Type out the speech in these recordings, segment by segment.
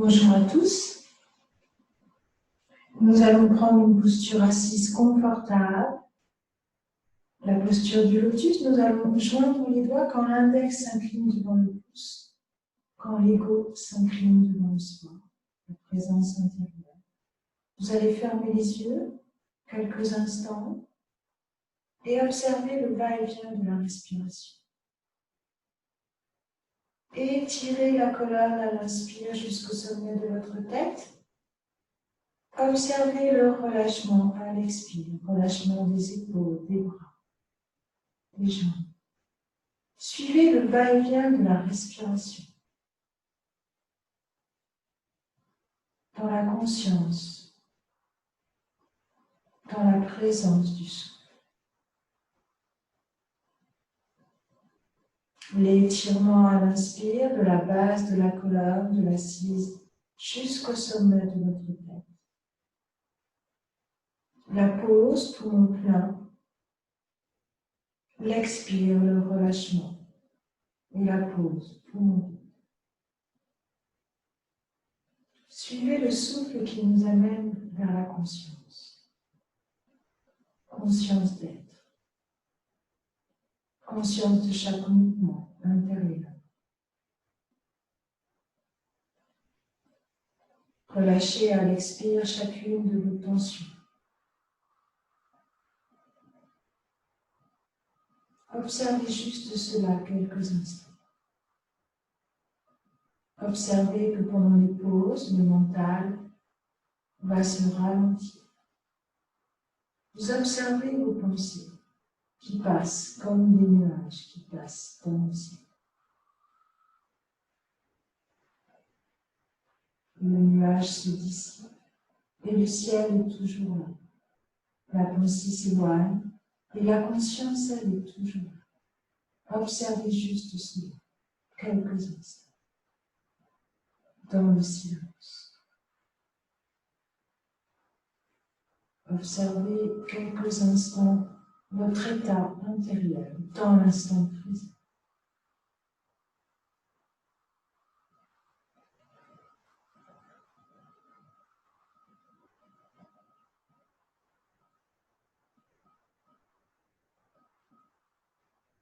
Bonjour à tous. Nous allons prendre une posture assise confortable. La posture du lotus, nous allons joindre les doigts quand l'index s'incline devant le pouce, quand l'ego s'incline devant le soi, la présence intérieure. Vous allez fermer les yeux quelques instants et observer le va-et-vient de la respiration. Étirez la colonne à l'inspire jusqu'au sommet de votre tête. Observez le relâchement à l'expire, relâchement des épaules, des bras, des jambes. Suivez le va-et-vient de la respiration. Dans la conscience, dans la présence du souffle. L'étirement à l'inspire de la base de la colonne, de l'assise, jusqu'au sommet de votre tête. La pause, poumon plein. L'expire, le relâchement. Et la pause, poumon vide. Suivez le souffle qui nous amène vers la conscience. Conscience d'être. Conscience de chaque mouvement intérieur. Relâchez à l'expire chacune de vos tensions. Observez juste cela quelques instants. Observez que pendant les pauses, le mental va se ralentir. Vous observez vos pensées qui passent comme des nuages qui passent dans le ciel. Le nuage se dissipe et le ciel est toujours là. La pensée s'éloigne et la conscience, elle, est toujours là. Observez juste cela, quelques instants, dans le silence. Observez quelques instants votre état intérieur dans l'instant présent.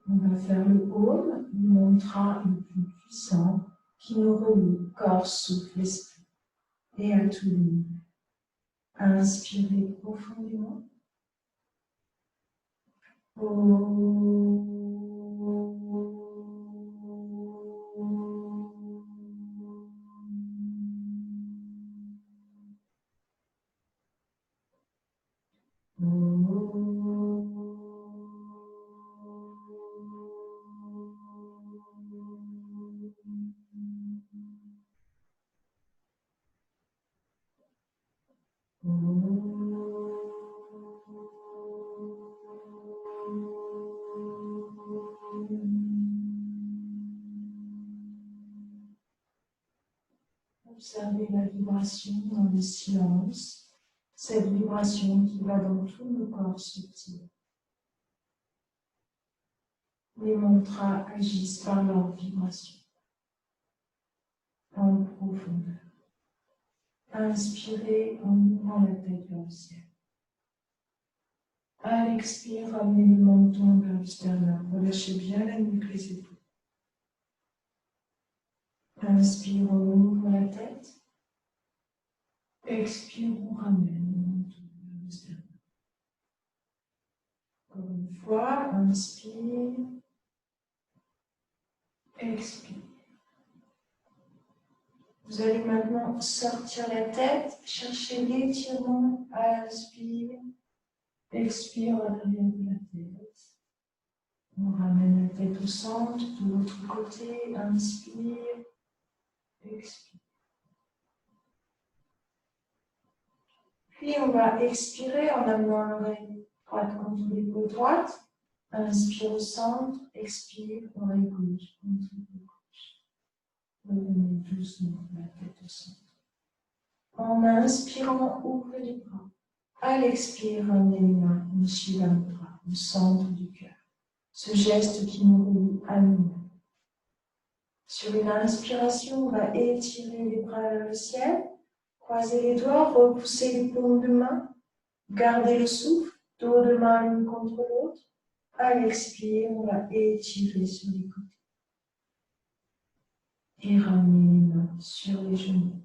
On va faire le Om, le mantra le plus puissant qui nous relie corps, souffle, esprit et à tous les niveaux. Inspirez profondément. Observez la vibration dans le silence, cette vibration qui va dans tout le corps subtil. Les mantras agissent par leur vibration, en profondeur. Inspirez en ouvrant la tête vers le ciel. À l'expire, ramenez le menton vers le sternum. Relâchez bien la nuque, les épaules. Inspire, on ouvre la tête. Expire, on ramène le menton vers le sternum. Encore une fois, inspire. Expire. Vous allez maintenant sortir la tête, chercher l'étirement, inspire, expire à l'arrière de la tête. On ramène la tête au centre, de l'autre côté, inspire, expire. Puis on va expirer en amenant l'oreille droite contre l'épaule droite. Inspire au centre, expire, oreille gauche contre l'épaule gauche. Revenez doucement la tête au centre. En inspirant, ouvrez les bras. À l'expire, ramenez les mains au Shiva Mudra, au centre du cœur. Ce geste qui nous relie à nous-mêmes. Sur une inspiration, on va étirer les bras vers le ciel, croiser les doigts, repousser les paumes de main, garder le souffle, dos de main l'une contre l'autre. À l'expire, on va étirer sur les côtés. Et ramener les mains sur les genoux.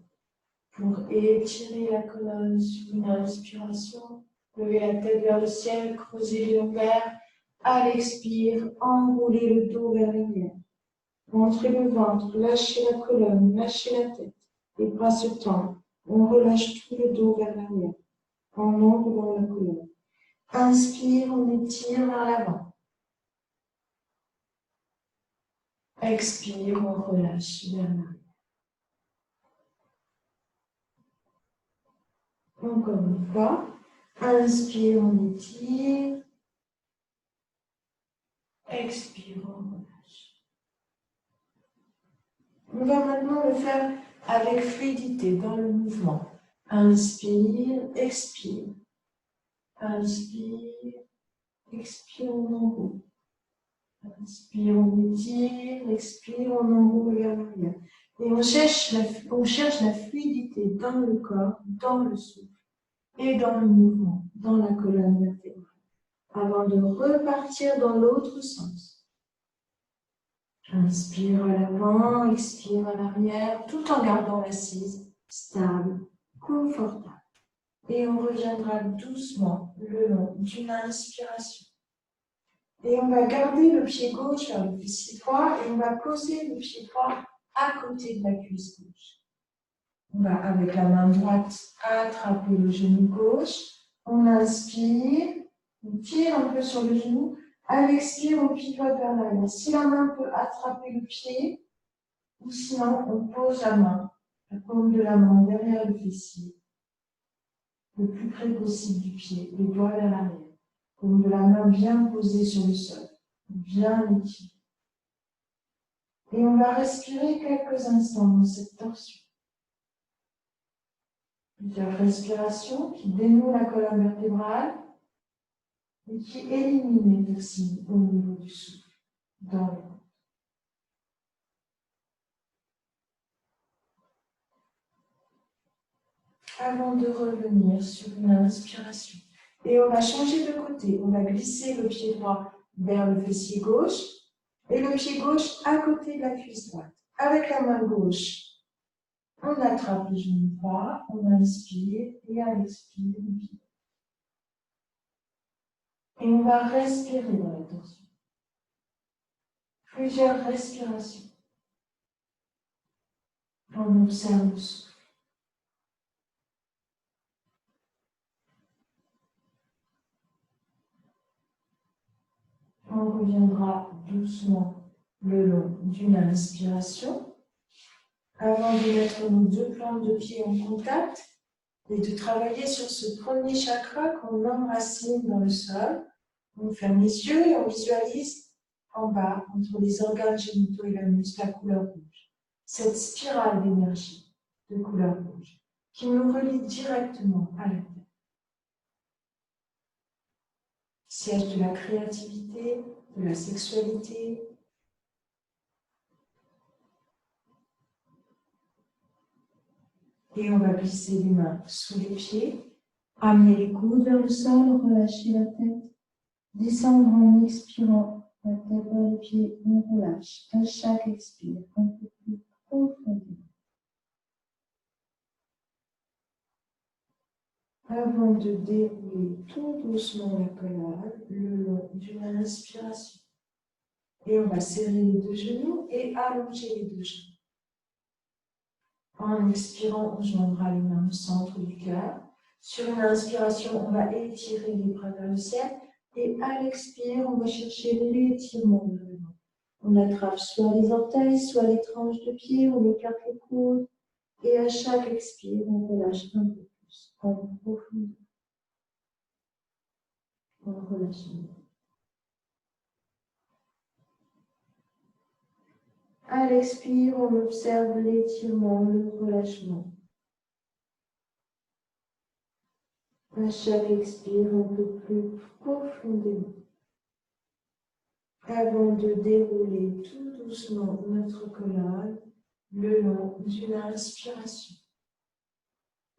Pour étirer la colonne sur une inspiration, levez la tête vers le ciel, creusez les lombaires. À l'expire, enroulez le dos vers l'arrière. Montrez le ventre, lâchez la colonne, lâchez la tête. Les bras se tendent. On relâche tout le dos vers l'arrière, en enroulant la colonne. Inspire, on étire vers l'avant. Expire, on relâche vers l'arrière. Encore une fois. Inspire, on étire. Expire, on relâche. On va maintenant le faire avec fluidité dans le mouvement. Inspire, expire. Inspire, expire, on enroule. Inspire, on étire, expire, on enroule vers l'arrière. Et on cherche la fluidité dans le corps, dans le souffle et dans le mouvement, dans la colonne vertébrale, avant de repartir dans l'autre sens. Inspire à l'avant, expire à l'arrière, tout en gardant l'assise stable, confortable. Et on reviendra doucement le long d'une inspiration. Et on va garder le pied gauche vers le fessier droit et on va poser le pied droit à côté de la cuisse gauche. On va, avec la main droite, attraper le genou gauche. On inspire, on tire un peu sur le genou. À l'expire, on pivote vers l'arrière. Si la main peut attraper le pied, ou sinon, on pose la main, la paume de la main derrière le fessier, le plus près possible du pied, les doigts vers l'arrière. Paume de la main bien posée sur le sol, bien étirée. Et on va respirer quelques instants dans cette torsion. Plusieurs respirations qui dénouent la colonne vertébrale et qui éliminent les toxines au niveau du souffle, dans le ventre. Avant de revenir sur une inspiration. Et on va changer de côté. On va glisser le pied droit vers le fessier gauche et le pied gauche à côté de la cuisse droite. Avec la main gauche, on attrape le genou droit, on inspire et à l'expire, on pivote. Et on va respirer dans la torsion. Plusieurs respirations. On observe le souffle. On reviendra doucement le long d'une inspiration avant de mettre nos deux plantes de pied en contact et de travailler sur ce premier chakra qu'on enracine dans le sol. On ferme les yeux et on visualise en bas, entre les organes génitaux et l'anus, la couleur rouge. Cette spirale d'énergie de couleur rouge qui nous relie directement à la Terre. Siège de la créativité, de la sexualité. Et on va glisser les mains sous les pieds, amener les coudes vers le sol, relâcher la tête, descendre en expirant, la tête vers les pieds, on relâche à chaque expire, un peu plus profondément. Avant de dérouler tout doucement la colonne le long d'une inspiration. Et on va serrer les deux genoux et allonger les deux genoux. En expirant, on joindra les mains au centre du cœur. Sur une inspiration, on va étirer les bras vers le ciel. Et à l'expire, on va chercher l'étirement vers le ventre. On attrape soit les orteils, soit les tranches de pied, on écarte les coudes. Et à chaque expire, on relâche un peu plus, en profondeur. On relâche un peu. À l'expire, on observe l'étirement, le relâchement. À chaque expire, un peu plus profondément. Avant de dérouler tout doucement notre colonne le long d'une inspiration.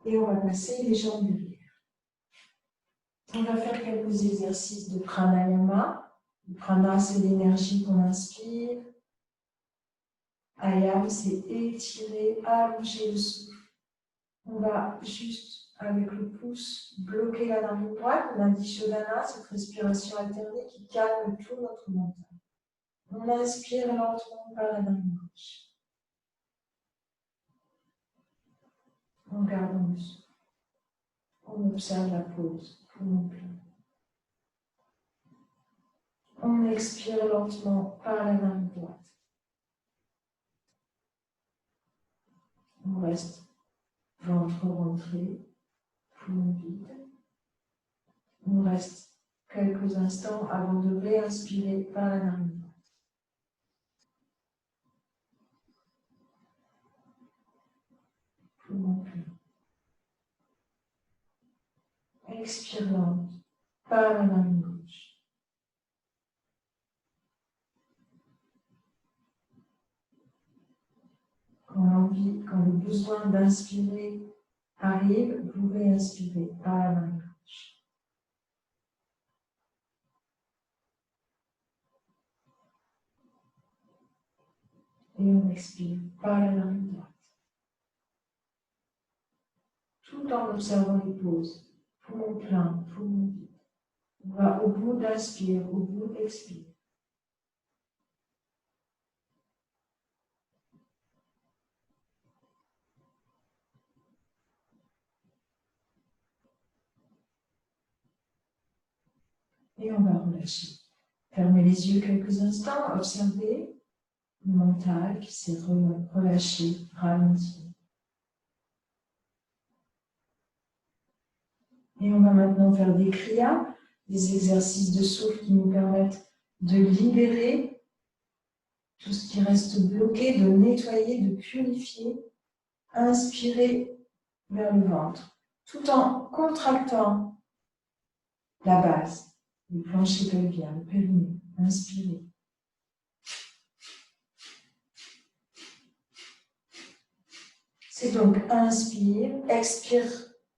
Et on va passer les jambes derrière. On va faire quelques exercices de pranayama. Le prana, c'est l'énergie qu'on inspire. Ayam, c'est étirer, allonger le souffle. On va juste, avec le pouce, bloquer la narine droite. L'Adishodhana, cette respiration alternée qui calme tout notre mental. On inspire lentement par la narine gauche. On garde le souffle. On observe la pause, poumon plein. On expire lentement par la narine droite. On reste ventre rentré, poumon vide. On reste quelques instants avant de réinspirer par la narine droite. Poumon plein. Expire lente par la narine gauche. Quand l'envie, quand le besoin d'inspirer arrive, vous réinspirez par la narine gauche. Et on expire par la narine droite. Tout en observant les pauses. Poumon plein, poumon vide. On va au bout d'inspire, au bout d'expire. Et on va relâcher. Fermez les yeux quelques instants, observez le mental qui s'est relâché, ralenti. Et on va maintenant faire des kriyas, des exercices de souffle qui nous permettent de libérer tout ce qui reste bloqué, de nettoyer, de purifier. Inspirez vers le ventre, tout en contractant la base, le plancher pelvien, le périnée. Inspirez. C'est donc inspire, expire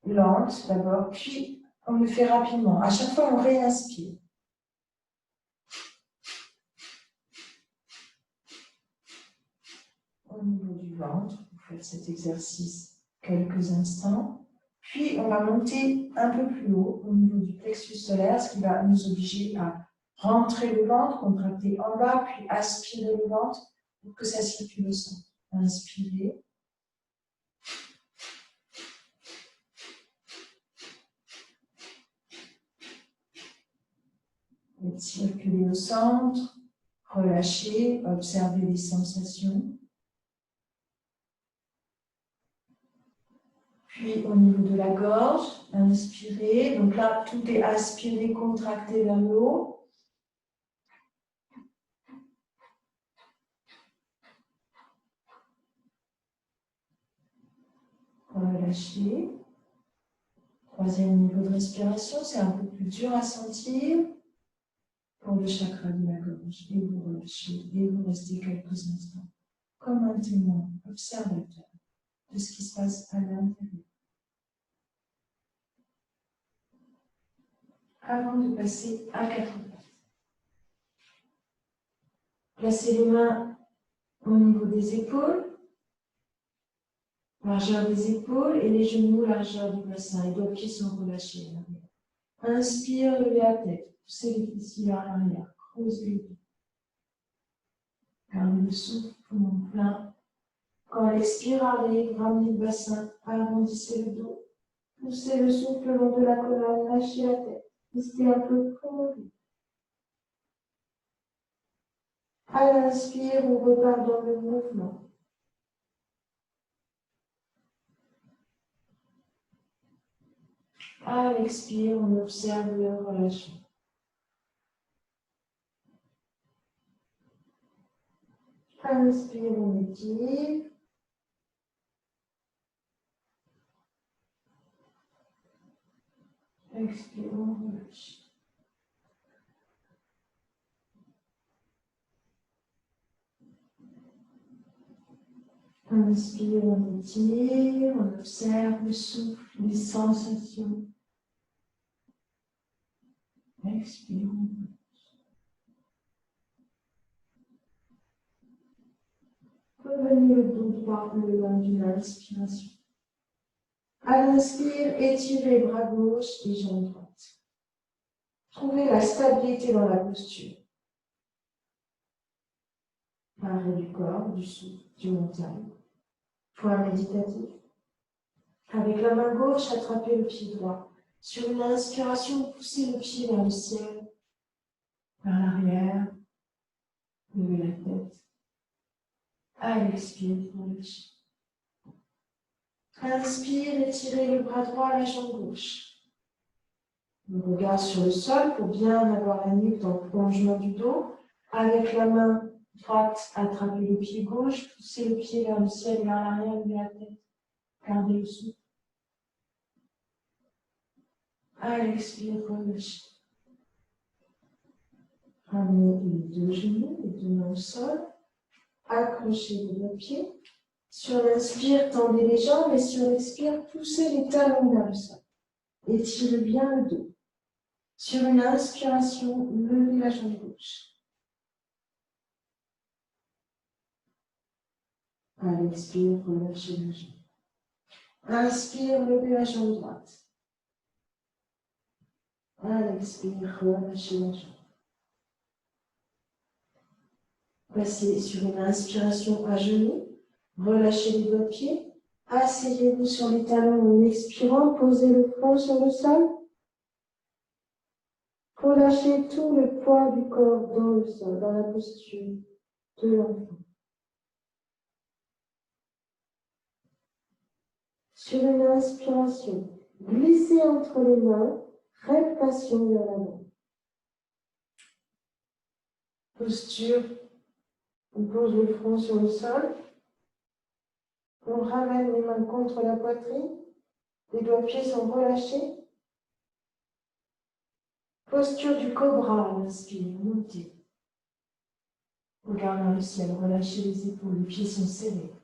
lente d'abord, puis on le fait rapidement. À chaque fois, on réinspire. Au niveau du ventre, vous faites cet exercice quelques instants. Puis, on va monter un peu plus haut au niveau du plexus solaire, ce qui va nous obliger à rentrer le ventre, contracter en bas, puis aspirer le ventre pour que ça circule au centre. Inspirez. Et circulez au centre. Relâchez, observez les sensations. Puis au niveau de la gorge, inspirez. Donc là, tout est aspiré, contracté vers le haut. Relâchez. Troisième niveau de respiration, c'est un peu plus dur à sentir pour le chakra de la gorge. Et vous relâchez, et vous restez quelques instants comme un témoin observateur de ce qui se passe à l'intérieur. Avant de passer à quatre pattes. Placez les mains au niveau des épaules, largeur des épaules et les genoux, largeur du bassin. Les doigts de pied sont relâchés à l'arrière. Inspire, levez la tête, poussez les fessiers vers l'arrière, creusez le dos. Gardez le souffle, poumon plein. Quand l'expire arrive, ramenez le bassin, arrondissez le dos, poussez le souffle le long de la colonne, lâchez la tête, restez un peu prolongé. À l'inspire, on repart dans le mouvement. À l'expire, on observe le relâchement. Inspire, on étire. Expire, on relâche. Inspire, on étire, on observe le souffle, les sensations. Expire. Revenez le dos droit le long d'une inspiration. À l'inspire, étirez bras gauche et jambe droite. Trouvez la stabilité dans la posture. Arrêt du corps, du souffle, du mental. Point méditatif. Avec la main gauche, attrapez le pied droit. Sur une inspiration, poussez le pied vers le ciel, vers l'arrière, levez la tête. À l'expire, relâchez. Inspire, étirez le bras droit, la jambe gauche. Le regard sur le sol pour bien avoir la nuque dans le prolongement du dos. Avec la main droite, attrapez le pied gauche, poussez le pied vers le ciel, vers l'arrière, levez la tête. Gardez le souffle. À l'expire, relâchez. Ramenez les deux genoux, les deux mains au sol. Accrochez les deux pieds. Sur l'inspire, tendez les jambes et sur l'expire, poussez les talons vers le sol. Étirez bien le dos. Sur une inspiration, levez la jambe gauche. À l'expire, relâchez la jambe. Inspire, levez la jambe droite. À l'expire, relâchez la jambe. Passez sur une inspiration à genoux. Relâchez les deux pieds. Asseyez-vous sur les talons en expirant. Posez le front sur le sol. Relâchez tout le poids du corps dans le sol, dans la posture de l'enfant. Sur une inspiration, glissez entre les mains, rétraction vers l'avant. Posture, on pose le front sur le sol. On ramène les mains contre la poitrine. Les doigts-pieds sont relâchés. Posture du cobra, à l'inspire, montez. Regard vers le ciel, relâchez les épaules, les pieds sont serrés.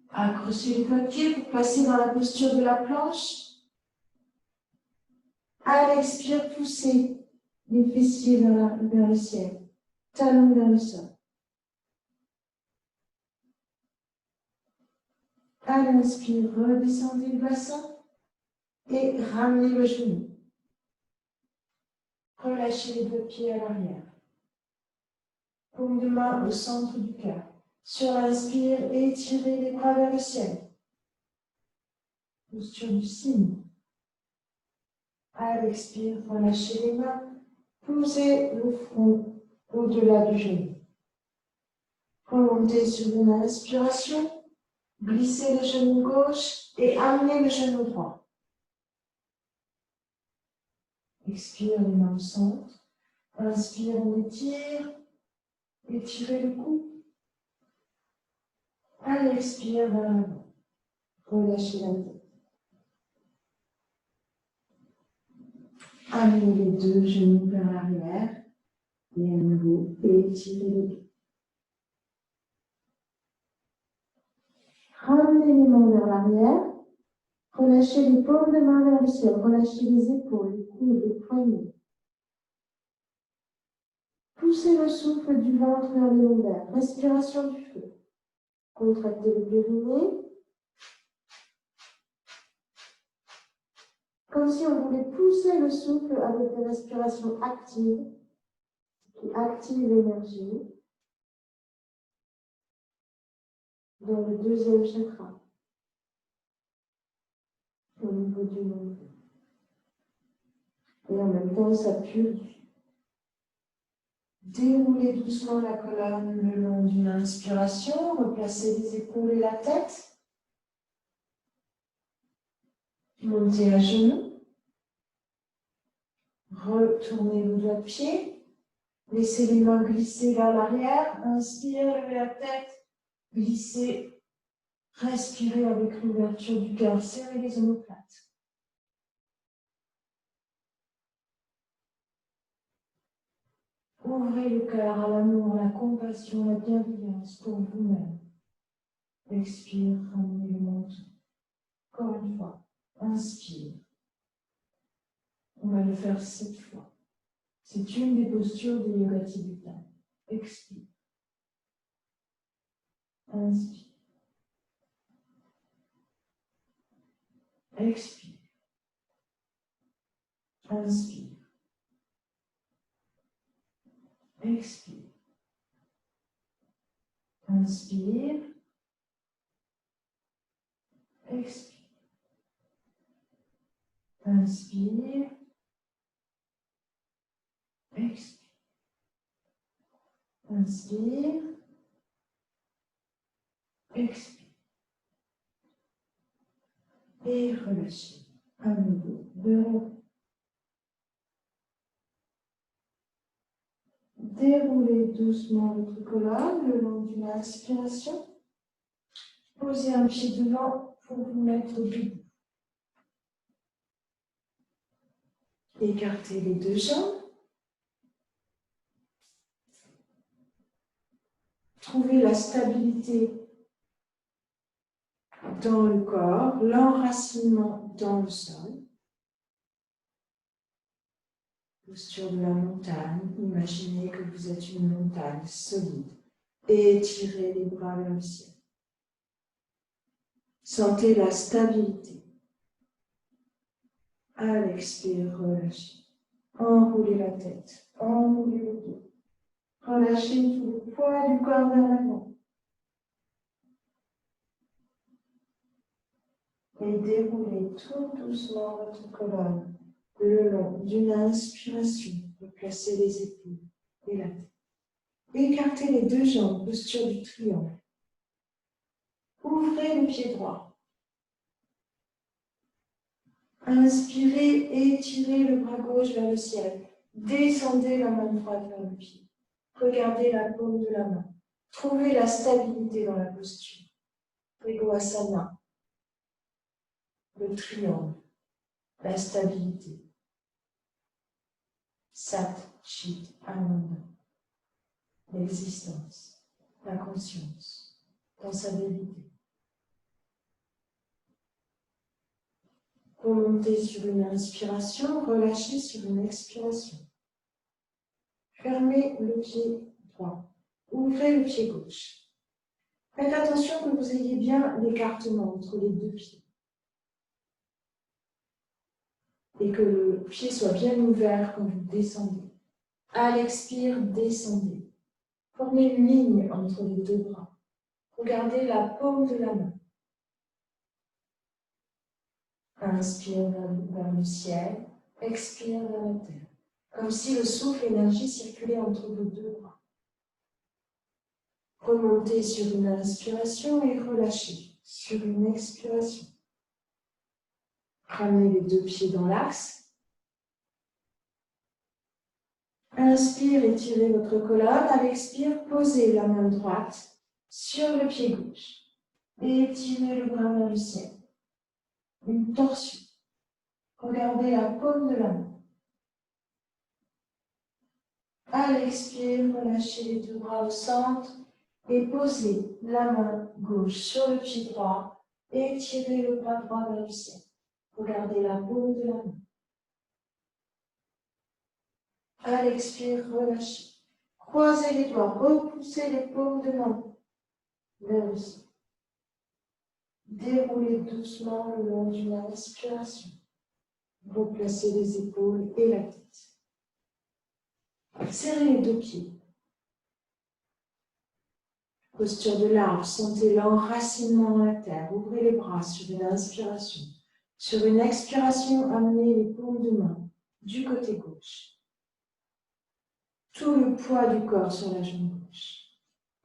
Accrochez les doigts-pieds pour passer dans la posture de la planche. À l'expire, poussez les fessiers vers le ciel, talons vers le sol. À l'inspire, redescendez le bassin et ramenez le genou. Relâchez les deux pieds à l'arrière. Paume de main au centre du cœur. Sur l'inspire, étirez les bras vers le ciel. Posture du cygne. À l'expire, relâchez les mains. Posez le front au-delà du genou. Remontez sur une inspiration. Glissez le genou gauche et amenez le genou droit. Expire les mains au centre. Inspire, on étire. Étirez le cou. À l'expire vers l'avant. Relâchez la tête. Amenez les deux genoux vers l'arrière. Et à nouveau, étirez le dos. Ramenez les mains vers l'arrière. Relâchez les paumes de main vers le ciel. Relâchez les épaules, le coude, les poignets. Poussez le souffle du ventre vers le lombaire. Respiration du feu. Contractez le périnée. Comme si on voulait pousser le souffle avec une respiration active, qui active l'énergie dans le deuxième chakra, au niveau du nombril. Et en même temps, ça purifie. Déroulez doucement la colonne le long d'une inspiration, replacez les épaules et la tête. Montez à genoux. Retournez vos doigts de pied. Laissez les mains glisser vers l'arrière. Inspire, levez la tête. Glissez. Respirez avec l'ouverture du cœur. Serrez les omoplates. Ouvrez le cœur à l'amour, à la compassion, à la bienveillance pour vous-même. Expire, ramenez le menton. Encore une fois, inspire. On va le faire 7 fois. C'est une des postures du yoga tibétain. Expire. Inspire. Expire. Inspire. Expire. Inspire. Expire. Inspire. Expire. Inspire. Expire. Et relâchez. À nouveau. Déroulez doucement votre colonne le long d'une inspiration. Posez un pied devant pour vous mettre debout. Écartez les deux jambes. Trouvez la stabilité dans le corps, l'enracinement dans le sol. Posture de la montagne. Imaginez que vous êtes une montagne solide. Et étirez les bras vers le ciel. Sentez la stabilité. À l'expire, relâchez. Enroulez la tête, enroulez le dos. Relâchez tout le poids du corps vers l'avant. Et déroulez tout doucement votre colonne le long d'une inspiration. Replacez les épaules et la tête. Écartez les deux jambes, posture du triangle. Ouvrez le pied droit. Inspirez, étirez le bras gauche vers le ciel. Descendez la main droite vers le pied. Regardez la paume de la main. Trouvez la stabilité dans la posture. Trikonasana, le triangle, la stabilité. Sat, Chit, Ananda, l'existence, la conscience, dans sa vérité. Remontez sur une inspiration, relâchez sur une expiration. Fermez le pied droit, ouvrez le pied gauche. Faites attention que vous ayez bien l'écartement entre les deux pieds. Et que le pied soit bien ouvert quand vous descendez. À l'expire, descendez. Formez une ligne entre les deux bras. Regardez la paume de la main. Inspire vers le ciel, expire vers la terre. Comme si le souffle énergie circulait entre vos deux bras. Remontez sur une inspiration et relâchez sur une expiration. Ramenez les deux pieds dans l'axe. Inspire, étirez votre colonne. À l'expire, posez la main droite sur le pied gauche. Et étirez le bras vers le ciel. Une torsion. Regardez la paume de la main. À l'expire, relâchez les deux bras au centre et posez la main gauche sur le pied droit et étirez le bras droit vers le ciel. Regardez la paume de la main. À l'expire, relâchez. Croisez les doigts, repoussez les paumes de main vers le ciel. Déroulez doucement le long d'une inspiration. Replacez les épaules et la tête. Serrez les deux pieds. Posture de l'arbre, sentez l'enracinement dans la terre. Ouvrez les bras sur une inspiration. Sur une expiration, amenez les paumes de main du côté gauche. Tout le poids du corps sur la jambe gauche.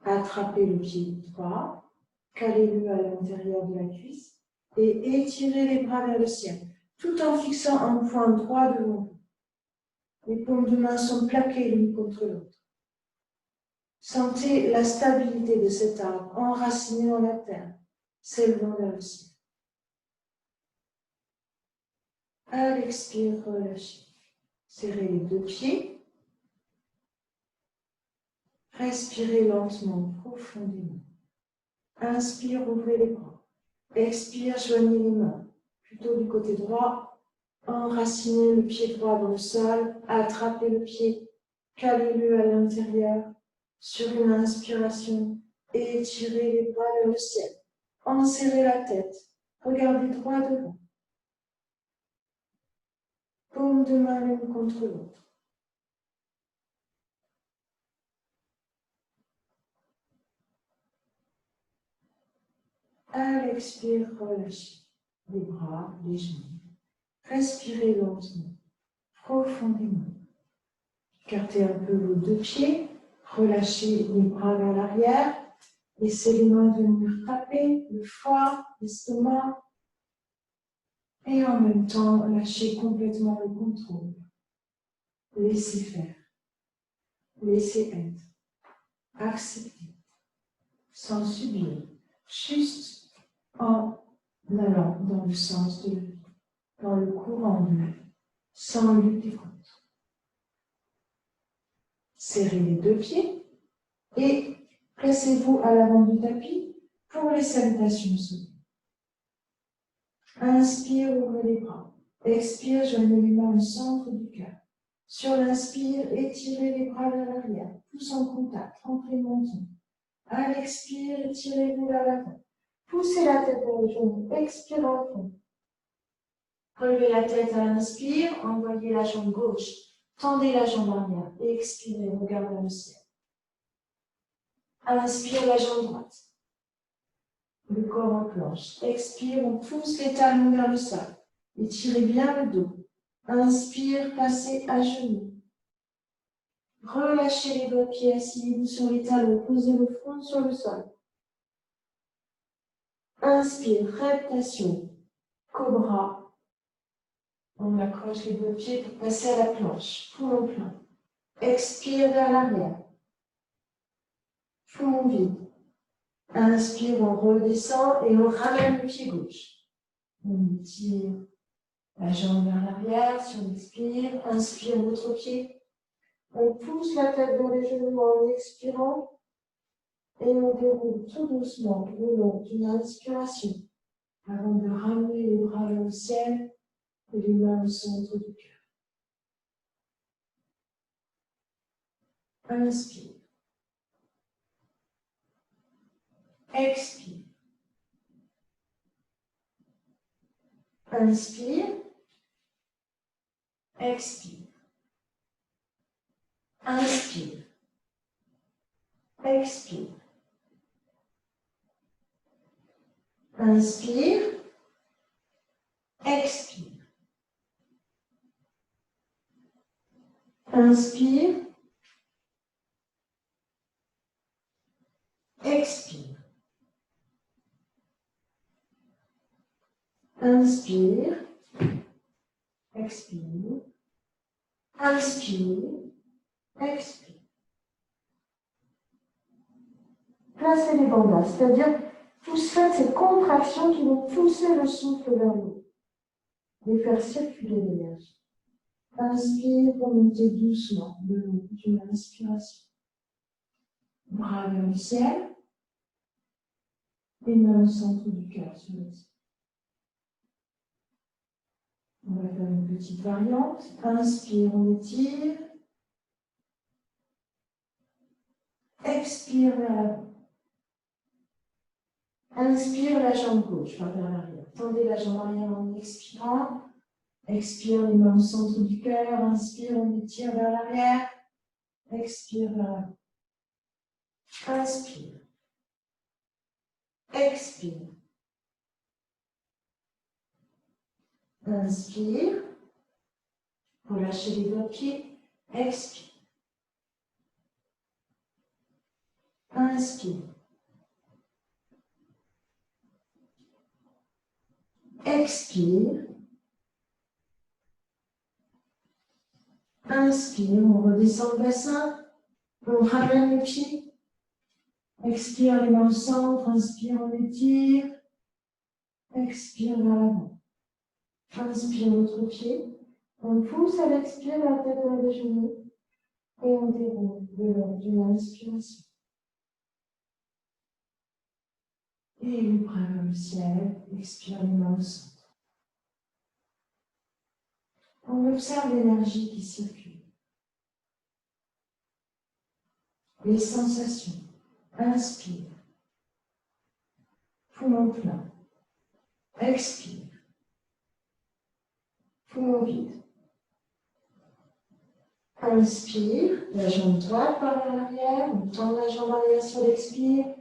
Attrapez le pied droit, calez-le à l'intérieur de la cuisse et étirez les bras vers le ciel, tout en fixant un point droit devant vous. Les paumes de main sont plaquées l'une contre l'autre. Sentez la stabilité de cet arbre enraciné dans la terre, s'élevant vers le ciel. À l'expire, relâchez. Serrez les deux pieds. Respirez lentement, profondément. Inspire, ouvrez les bras. Expire, joignez les mains. Plutôt du côté droit. Enracinez le pied droit dans le sol. Attrapez le pied. Calez-le à l'intérieur. Sur une inspiration, étirez les bras vers le ciel. Enserrez la tête. Regardez droit devant. Paume de main l'une contre l'autre. À l'expire, relâchez les bras, les jambes. Respirez lentement, profondément. Écartez un peu vos deux pieds. Relâchez les bras vers l'arrière. Laissez les mains venir taper le foie, l'estomac. Et en même temps, lâchez complètement le contrôle. Laissez faire. Laissez être. Accepter. Sans subir. Juste en allant dans le sens de la vie, dans le courant de la vie, sans lutter contre. Serrez les deux pieds et placez-vous à l'avant du tapis pour les salutations soleil. Inspire, ouvrez les bras. Expire, joignez les mains au centre du cœur. Sur l'inspire, étirez les bras vers l'arrière, tous en contact, rentrez le menton. À l'expire, étirez-vous vers l'avant. Poussez la tête vers le genou, expire à fond. Relevez la tête à l'inspire, envoyez la jambe gauche, tendez la jambe arrière, expirez, regardez vers le ciel. Inspire la jambe droite. Le corps en planche. Expire, on pousse les talons vers le sol. Étirez bien le dos. Inspire, passez à genoux. Relâchez les deux pieds, asseyez-vous sur les talons, posez le front sur le sol. Inspire, reptation, cobra. On accroche les deux pieds pour passer à la planche, poumon plein. Expire vers l'arrière. Poumon vide. Inspire, on redescend et on ramène le pied gauche. On tire la jambe vers l'arrière sur l'expire. Inspire l'autre pied. On pousse la tête dans les genoux en expirant. Et on déroule tout doucement le long d'une inspiration avant de ramener les bras vers le ciel et les mains au centre du cœur. Inspire. Expire. Inspire. Expire. Inspire. Expire. Inspire. Expire. Inspire. Expire. Inspire. Expire. Inspire. Expire. Placez les bandages, c'est-à-dire faites ces contractions qui vont pousser le souffle vers nous, les faire circuler l'énergie. Inspire pour monter doucement le long d'une inspiration. Bras vers le ciel, les mains au centre du cœur sur le ciel. On va faire une petite variante. Inspire, on étire. Expire vers l'avant. Inspire la jambe gauche vers l'arrière. Tendez la jambe arrière en expirant. Expire les mains au centre du cœur. Inspire, on étire vers l'arrière. Expire vers l'avant. Inspire. Expire. Inspire. Relâchez les deux pieds. Expire. Inspire. Expire. Inspire, on redescend le bassin. On ramène les pieds. Expire les mains au centre. Inspire, on étire. Expire vers l'avant. Inspire l'autre pied. On pousse à l'expire la tête vers les genoux. Et on déroule le long d'une inspiration. Et les bras vers le ciel, expire les mains au centre. On observe l'énergie qui circule. Les sensations. Inspire. Poumon plein. Expire. Poumon vide. Inspire, la jambe droite par l'arrière, on tend la jambe arrière sur l'expire,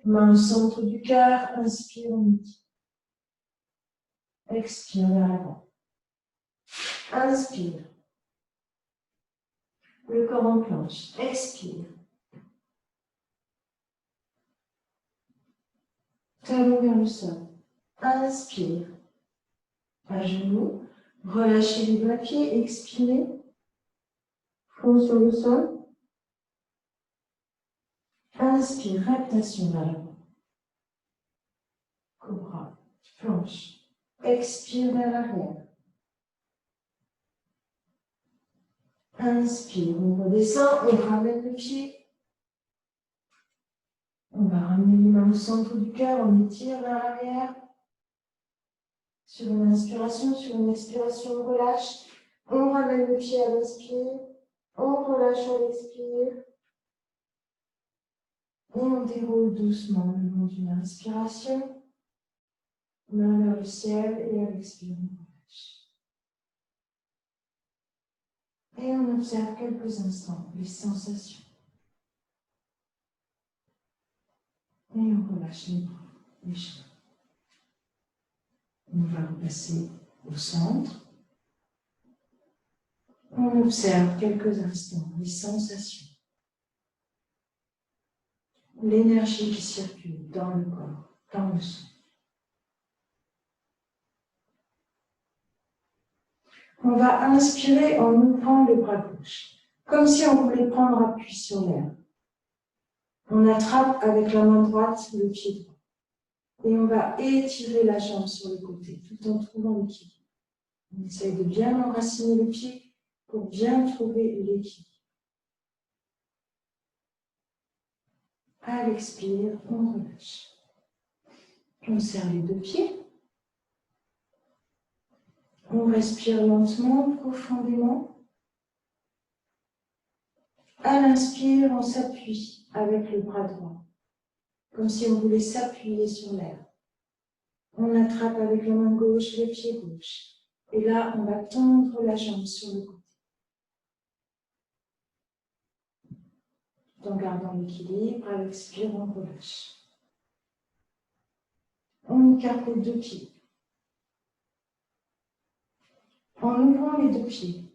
main au centre du cœur, inspire, on étire. Expire vers l'avant. Inspire. Le corps en planche. Expire. Talon vers le sol. Inspire. À genoux. Relâchez les bas pieds. Expirez. Front sur le sol. Inspire. Reptation vers l'avant. Cobra. Planche. Expire vers l'arrière. Inspire. On redescend. On ramène le pied. On va ramener les mains au centre du cœur, on étire vers l'arrière. Sur une inspiration, sur une expiration, on relâche. On ramène le pied à l'inspire. On relâche à l'expire. Et on déroule doucement le long d'une inspiration. Main vers le ciel et à l'expire, on relâche. Et on observe quelques instants les sensations. Et on relâche les bras, les jambes. On va repasser au centre. On observe quelques instants les sensations. L'énergie qui circule dans le corps, dans le son. On va inspirer en ouvrant le bras gauche, comme si on voulait prendre appui sur l'air. On attrape avec la main droite le pied droit. Et on va étirer la jambe sur le côté, tout en trouvant l'équilibre. On essaye de bien enraciner le pied pour bien trouver l'équilibre. À l'expire, on relâche. On serre les deux pieds. On respire lentement, profondément. À l'inspire, on s'appuie avec le bras droit, comme si on voulait s'appuyer sur l'air. On attrape avec la main gauche le pied gauche. Et là, on va tendre la jambe sur le côté. En gardant l'équilibre, à l'expire, on relâche. On écarte les deux pieds. En ouvrant les deux pieds,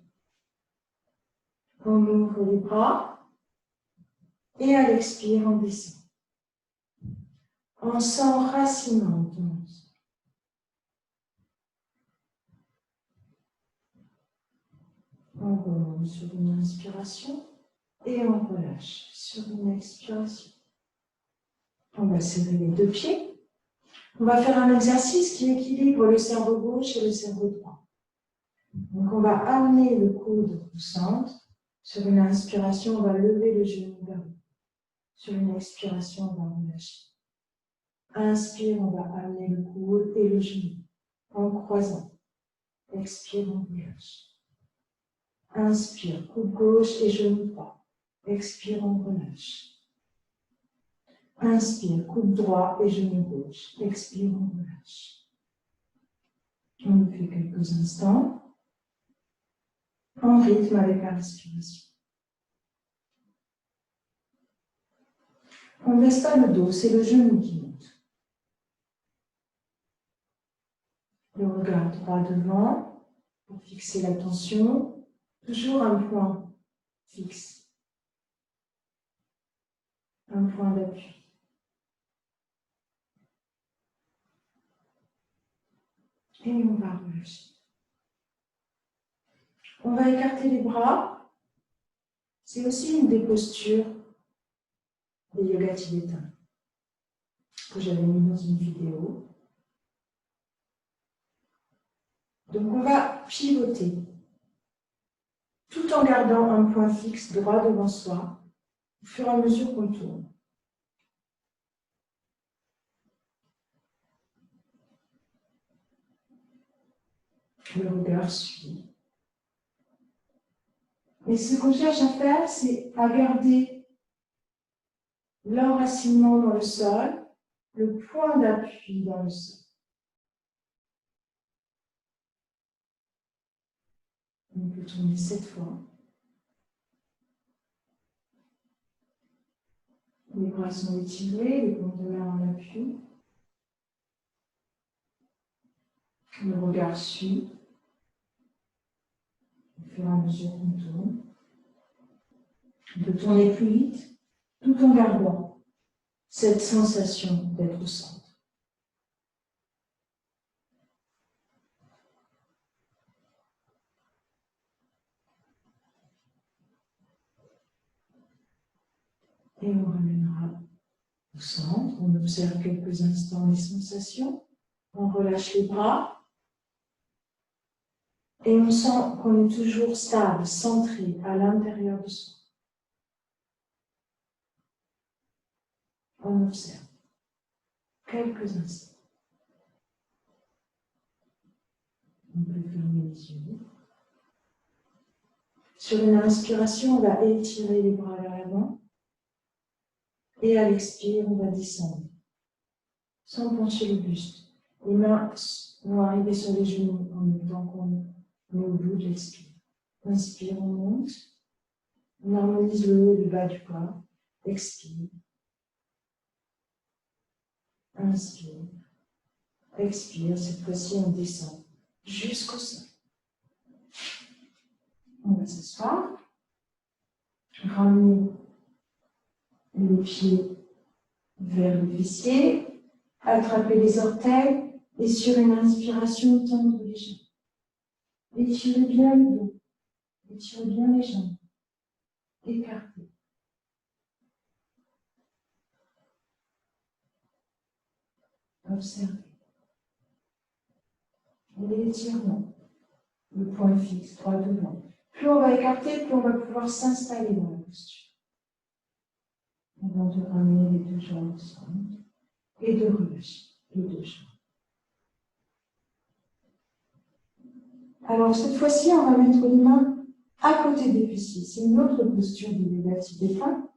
on ouvre les bras et à l'expire, on descend. En s'enracinant dans le sol. On remonte sur une inspiration et on relâche sur une expiration. On va serrer les deux pieds. On va faire un exercice qui équilibre le cerveau gauche et le cerveau droit. Donc on va amener le coude au centre. Sur une inspiration, on va lever le genou vers le haut. Sur une expiration, on va relâcher. Inspire, on va amener le coude et le genou en croisant. Expire, on relâche. Inspire, coude gauche et genou droit. Expire, on relâche. Inspire, coude droit et genou gauche. Expire, on relâche. On le fait quelques instants. En rythme avec la respiration. On ne baisse pas le dos, c'est le genou qui monte. Le regard droit devant pour fixer l'attention. Toujours un point fixe. Un point d'appui. Et on va relâcher. On va écarter les bras. C'est aussi une des postures des yoga tibétains que j'avais mis dans une vidéo. Donc on va pivoter tout en gardant un point fixe droit devant soi au fur et à mesure qu'on tourne. Le regard suit. Et ce qu'on cherche à faire, c'est à garder l'enracinement dans le sol, le point d'appui dans le sol. On peut tourner 7 fois. Les bras sont étirés, les paumes de main en appui. Le regard suit. Au fur et à mesure qu'on tourne. On peut tourner plus vite, tout en gardant cette sensation d'être au centre. Et on ramènera au centre. On observe quelques instants les sensations. On relâche les bras. Et on sent qu'on est toujours stable, centré à l'intérieur de soi. On observe quelques instants. On peut fermer les yeux. Sur une inspiration, on va étirer les bras vers l'avant. Et à l'expire, on va descendre, sans pencher le buste. Les mains vont arriver sur les genoux en même temps qu'on est au bout de l'expire. Inspire, on monte. On harmonise le haut et le bas du corps. Expire. Inspire. Expire. Cette fois-ci, on descend jusqu'au sol. On va s'asseoir. Ramener les pieds vers le fessier. Attraper les orteils. Et sur une inspiration, tendre les jambes. Étirez bien le dos. Étirez bien les jambes. Écartez. Observez. L'étirement. Le point fixe, droit devant. Plus on va écarter, plus on va pouvoir s'installer dans la posture. Avant de ramener les deux jambes ensemble et de relâcher les deux jambes. Alors cette fois-ci, on va mettre les mains à côté des fessiers. C'est une autre posture du yoga tibétain.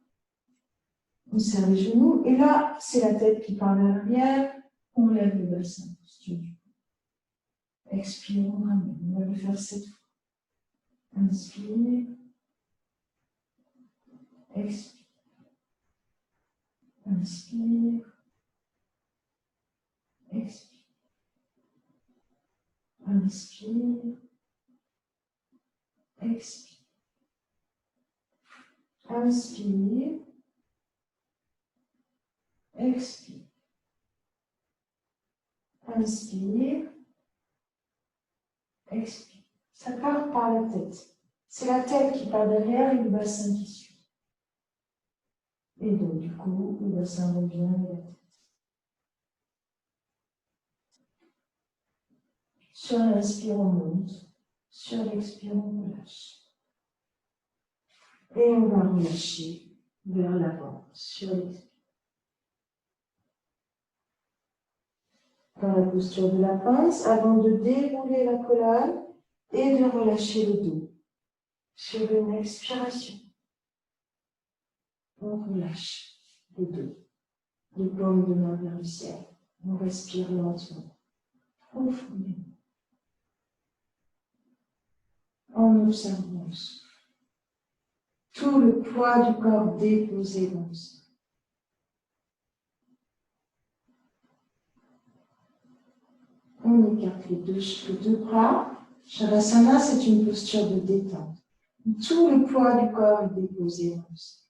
On serre les genoux et là, c'est la tête qui part vers l'arrière. On lève le bassin, posture du cou. Expire, on ramène. On va le faire 7 fois. Inspire. Expire. Inspire. Expire. Inspire. Expire. Inspire. Expire. Inspire. Expire. Ça part par la tête. C'est la tête qui part derrière et le bassin qui suit. Et donc, du coup, le bassin revient et la tête. Sur l'inspire, on monte. Sur l'expire, on relâche. Et on va relâcher vers l'avant, sur l'expire. Dans la posture de la pince, avant de dérouler la colonne et de relâcher le dos. Sur une expiration, on relâche le dos. Les paumes de main vers le ciel. On respire lentement, profondément. En observant tout le poids du corps déposé dans le sol. On écarte les deux bras. Shavasana, c'est une posture de détente. Tout le poids du corps est déposé dans le sol.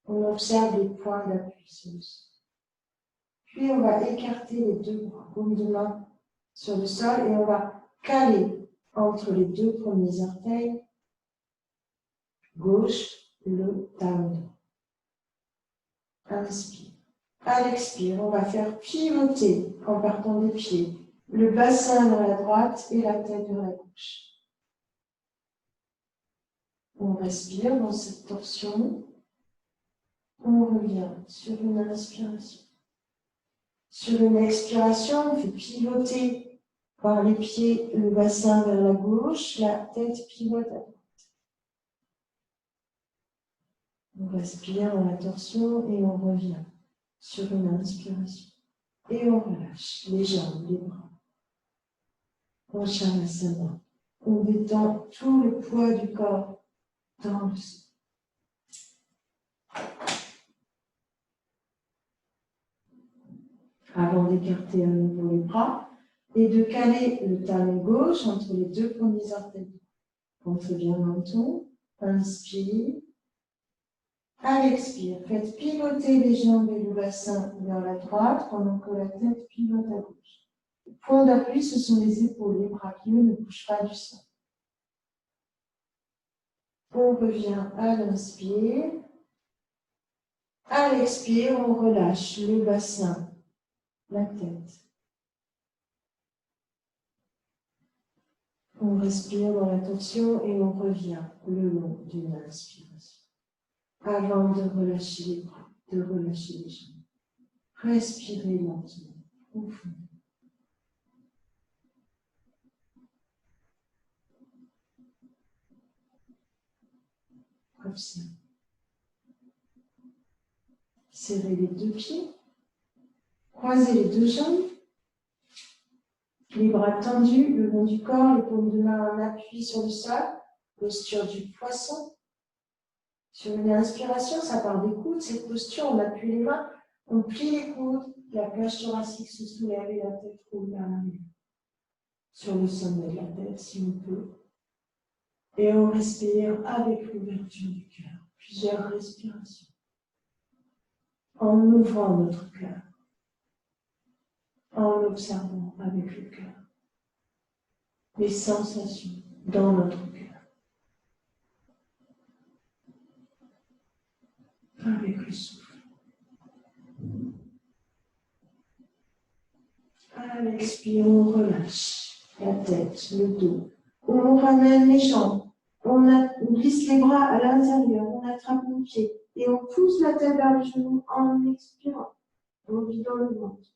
On observe les points d'appui sur le sol. Puis on va écarter les deux bras, paume de main sur le sol, et on va caler entre les deux premiers orteils gauche le talon. Inspire. À l'expire, on va faire pivoter en partant des pieds le bassin vers la droite et la tête vers la gauche. On respire dans cette torsion. On revient sur une inspiration. Sur une expiration, on fait pivoter Par les pieds, le bassin vers la gauche, la tête pivote à droite. On respire dans la torsion et on revient sur une inspiration. Et on relâche les jambes, les bras. On Shavasana. On détend tout le poids du corps dans le sol. Avant d'écarter à nouveau les bras et de caler le talon gauche entre les deux premiers orteils. Contre bien le menton. Inspire. À l'expire, faites pivoter les jambes et le bassin vers la droite pendant que la tête pivote à gauche. Le point d'appui, ce sont les épaules, les bras qui, eux, ne bougent pas du sol. On revient à l'inspire. À l'expire, on relâche le bassin, la tête. On respire dans la tension et on revient le long d'une inspiration. Avant de relâcher les bras, de relâcher les jambes. Respirez lentement, profondément. Observez. Serrez les deux pieds. Croisez les deux jambes. Les bras tendus le long du corps, les paumes de main en appui sur le sol. Posture du poisson. Sur une inspiration, ça part des coudes. Cette posture, on appuie les mains, on plie les coudes, la cage thoracique se soulève et la tête roule vers l'arrière. Sur le sommet de la tête, si on peut. Et on respire avec l'ouverture du cœur. Plusieurs respirations. En ouvrant notre cœur. En observant avec le cœur les sensations dans notre cœur. Avec le souffle. À l'expire, on relâche la tête, le dos. On ramène les jambes. On glisse les bras à l'intérieur. On attrape nos pieds. Et on pousse la tête vers les genoux en expirant. On vit dans le ventre.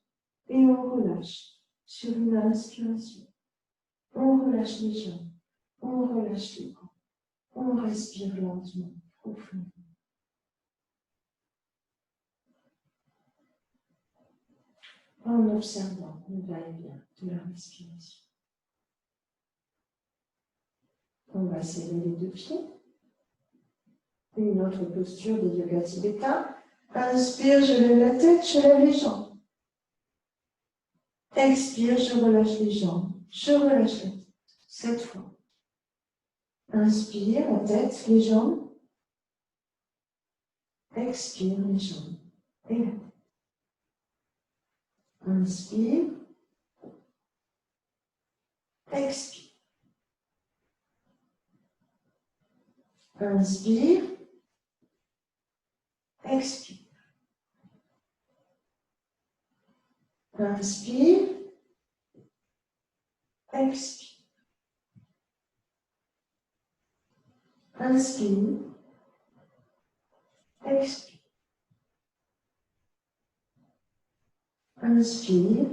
Et on relâche sur une inspiration. On relâche les jambes. On relâche les bras. On respire lentement, profondément. En observant le va-et-vient de la respiration. On va serrer les deux pieds. Une autre posture de yoga tibétain. Inspire, je lève la tête, je lève les jambes. Expire, je relâche les jambes. Je relâche la tête. 7 fois. Inspire, la tête, les jambes. Expire, les jambes et la tête. Inspire. Expire. Inspire. Expire. Inspire. Expire. Inspire. Expire. Inspire.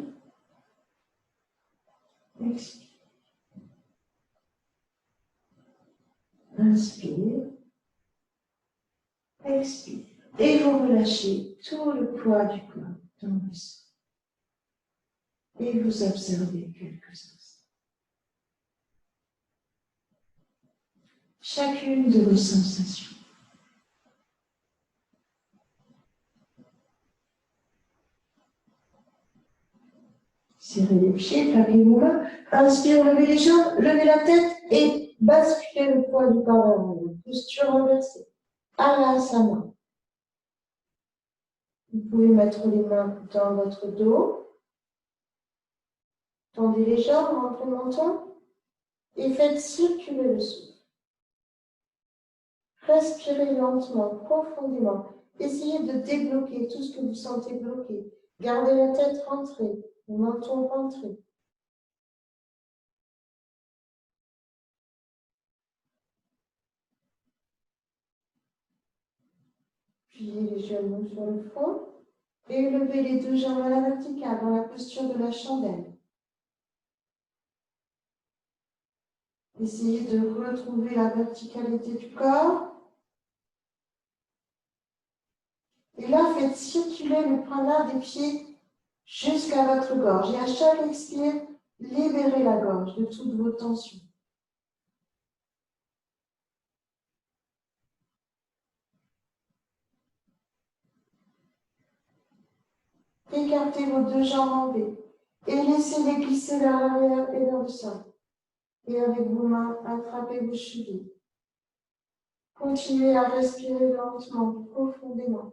Expire. Inspire. Expire. Et vous relâchez tout le poids du corps dans le sol. Et vous observez quelques instants. Chacune de vos sensations. Serrez les pieds, plaquez vos mains. Inspire, levez les jambes, levez la tête et basculez le poids du corps vers l'arrière. Posture renversée. Alasana. Vous pouvez mettre les mains dans votre dos. Tendez les jambes, rentrez le menton et faites circuler le souffle. Respirez lentement, profondément. Essayez de débloquer tout ce que vous sentez bloqué. Gardez la tête rentrée, le menton rentré. Pliez les genoux sur le front et levez les deux jambes à la verticale dans la posture de la chandelle. Essayez de retrouver la verticalité du corps. Et là, faites circuler le prana des pieds jusqu'à votre gorge. Et à chaque expire, libérez la gorge de toutes vos tensions. Écartez vos deux jambes en V et laissez-les glisser vers l'arrière et vers le sol. Et avec vos mains, attrapez vos chevilles. Continuez à respirer lentement, profondément.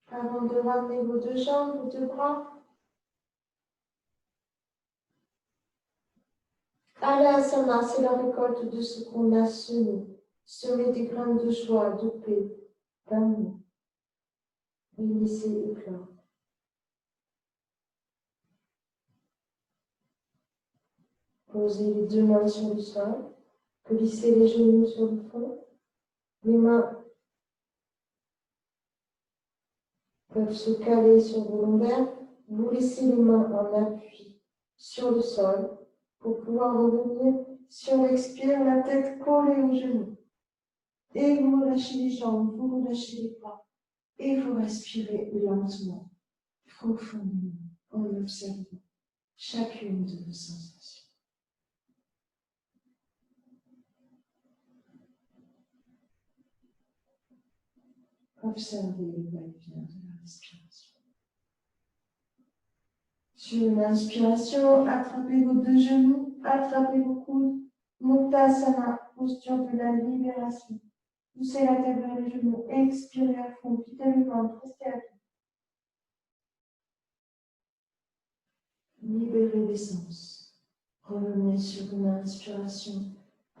Avant de ramener vos deux jambes, vos deux bras, Alasana, c'est la récolte de ce qu'on a semé. Semez des graines de joie, de paix, d'amour. Et laissez éclore. Posez les deux mains sur le sol. Glissez les genoux sur le front. Les mains peuvent se caler sur vos lombaires. Vous laissez les mains en appui sur le sol pour pouvoir revenir sur l'expire, la tête collée aux genoux. Et vous relâchez les jambes, vous relâchez les bras. Et vous respirez lentement, profondément, en observant chacune de vos sensations. Observez le va-et-vient de la respiration. Sur une inspiration, attrapez vos deux genoux, attrapez vos coudes. Muktasana, posture de la libération. Poussez la tête vers les genoux, expirez à fond, quittez le ventre, restez à fond. Libérez les sens. Revenez sur une inspiration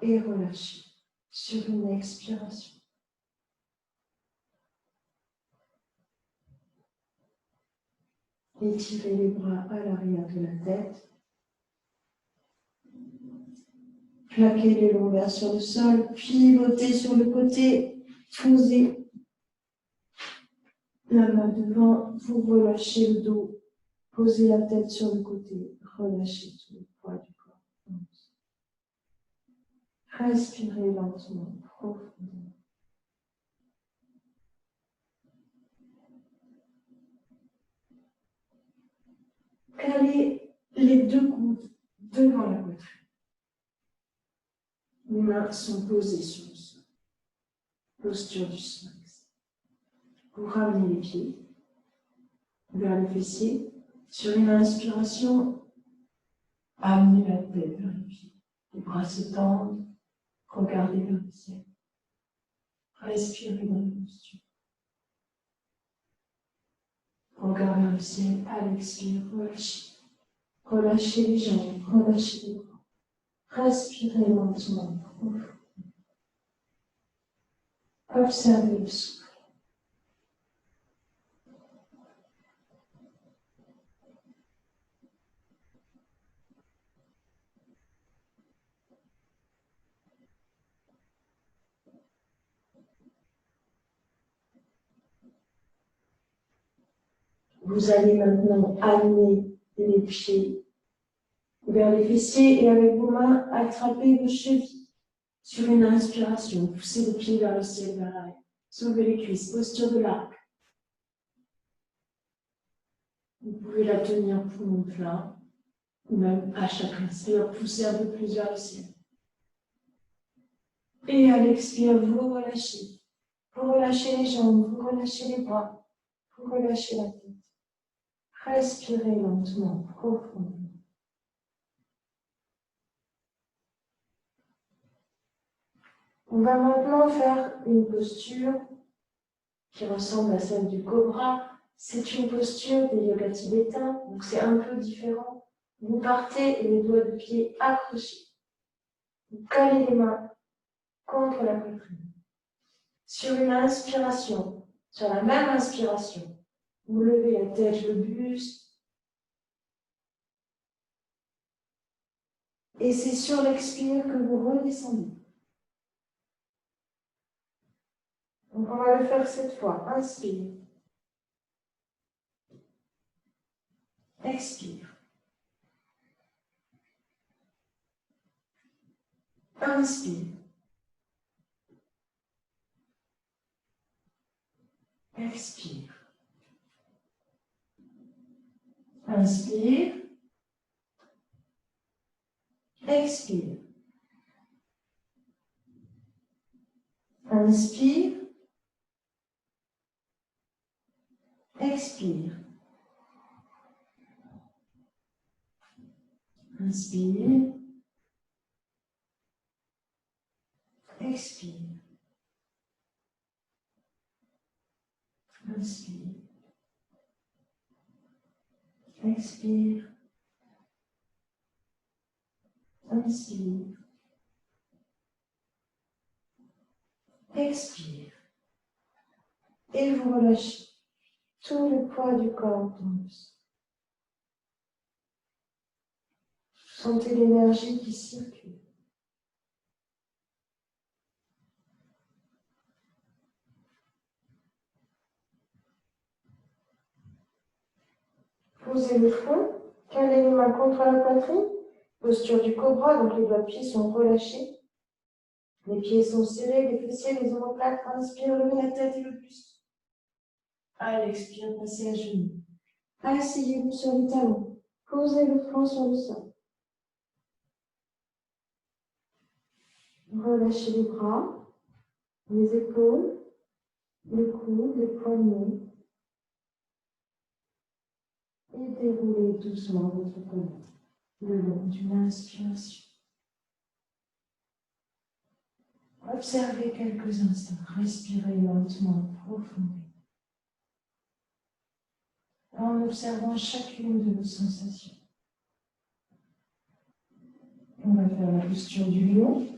et relâchez sur une expiration. Étirez les bras à l'arrière de la tête. Plaquez les lombaires sur le sol, pivotez sur le côté, posez la main devant, vous relâchez le dos, posez la tête sur le côté, relâchez tout le poids du corps. Respirez lentement, profondément. Calez les deux coudes devant la poitrine. Les mains sont posées sur le sol. Posture du sphinx. Vous ramenez les pieds vers les fessiers. Sur une inspiration, amenez la tête vers les pieds. Les bras se tendent. Regardez vers le ciel. Respirez dans la posture. Regardez vers le ciel. À l'expire, relâchez. Relâchez les jambes, relâchez les bras. Respirez lentement. Observez le souffle. Vous allez maintenant amener les pieds vers les fessiers et avec vos mains, attrapez vos chevilles. Sur une inspiration, poussez les pieds vers le ciel, vers l'arrière. Soulevez les cuisses, posture de l'arc. Vous pouvez la tenir poumon plein, ou même à chaque inspire, poussez un peu plus vers le ciel. Et à l'expire, vous relâchez. Vous relâchez les jambes, vous relâchez les bras, vous relâchez la tête. Respirez lentement, profondément. On va maintenant faire une posture qui ressemble à celle du cobra. C'est une posture des yogas tibétains, donc c'est un peu différent. Vous partez et les doigts de pied accrochés. Vous calez les mains contre la poitrine. Sur une inspiration, sur la même inspiration, vous levez la tête, le buste. Et c'est sur l'expire que vous redescendez. Donc on va le faire cette fois. Inspire. Expire. Inspire. Expire. Inspire. Expire. Inspire. Expire. Inspire. Expire. Inspire. Expire. Inspire. Expire. Et vous relâchez tout le poids du corps dans le sol. Sentez l'énergie qui circule. Posez le front, calez les mains contre la poitrine, posture du cobra, donc les doigts de pied sont relâchés. Les pieds sont serrés, les fessiers, les omoplates. Inspire, levez la tête et le buste. À l'expire, passez à genoux. Asseyez-vous sur les talons. Posez le front sur le sol. Relâchez les bras, les épaules, les coudes, les poignets. Et déroulez doucement votre colonne le long d'une inspiration. Observez quelques instants. Respirez lentement, profondément. En observant chacune de vos sensations. On va faire la posture du lion.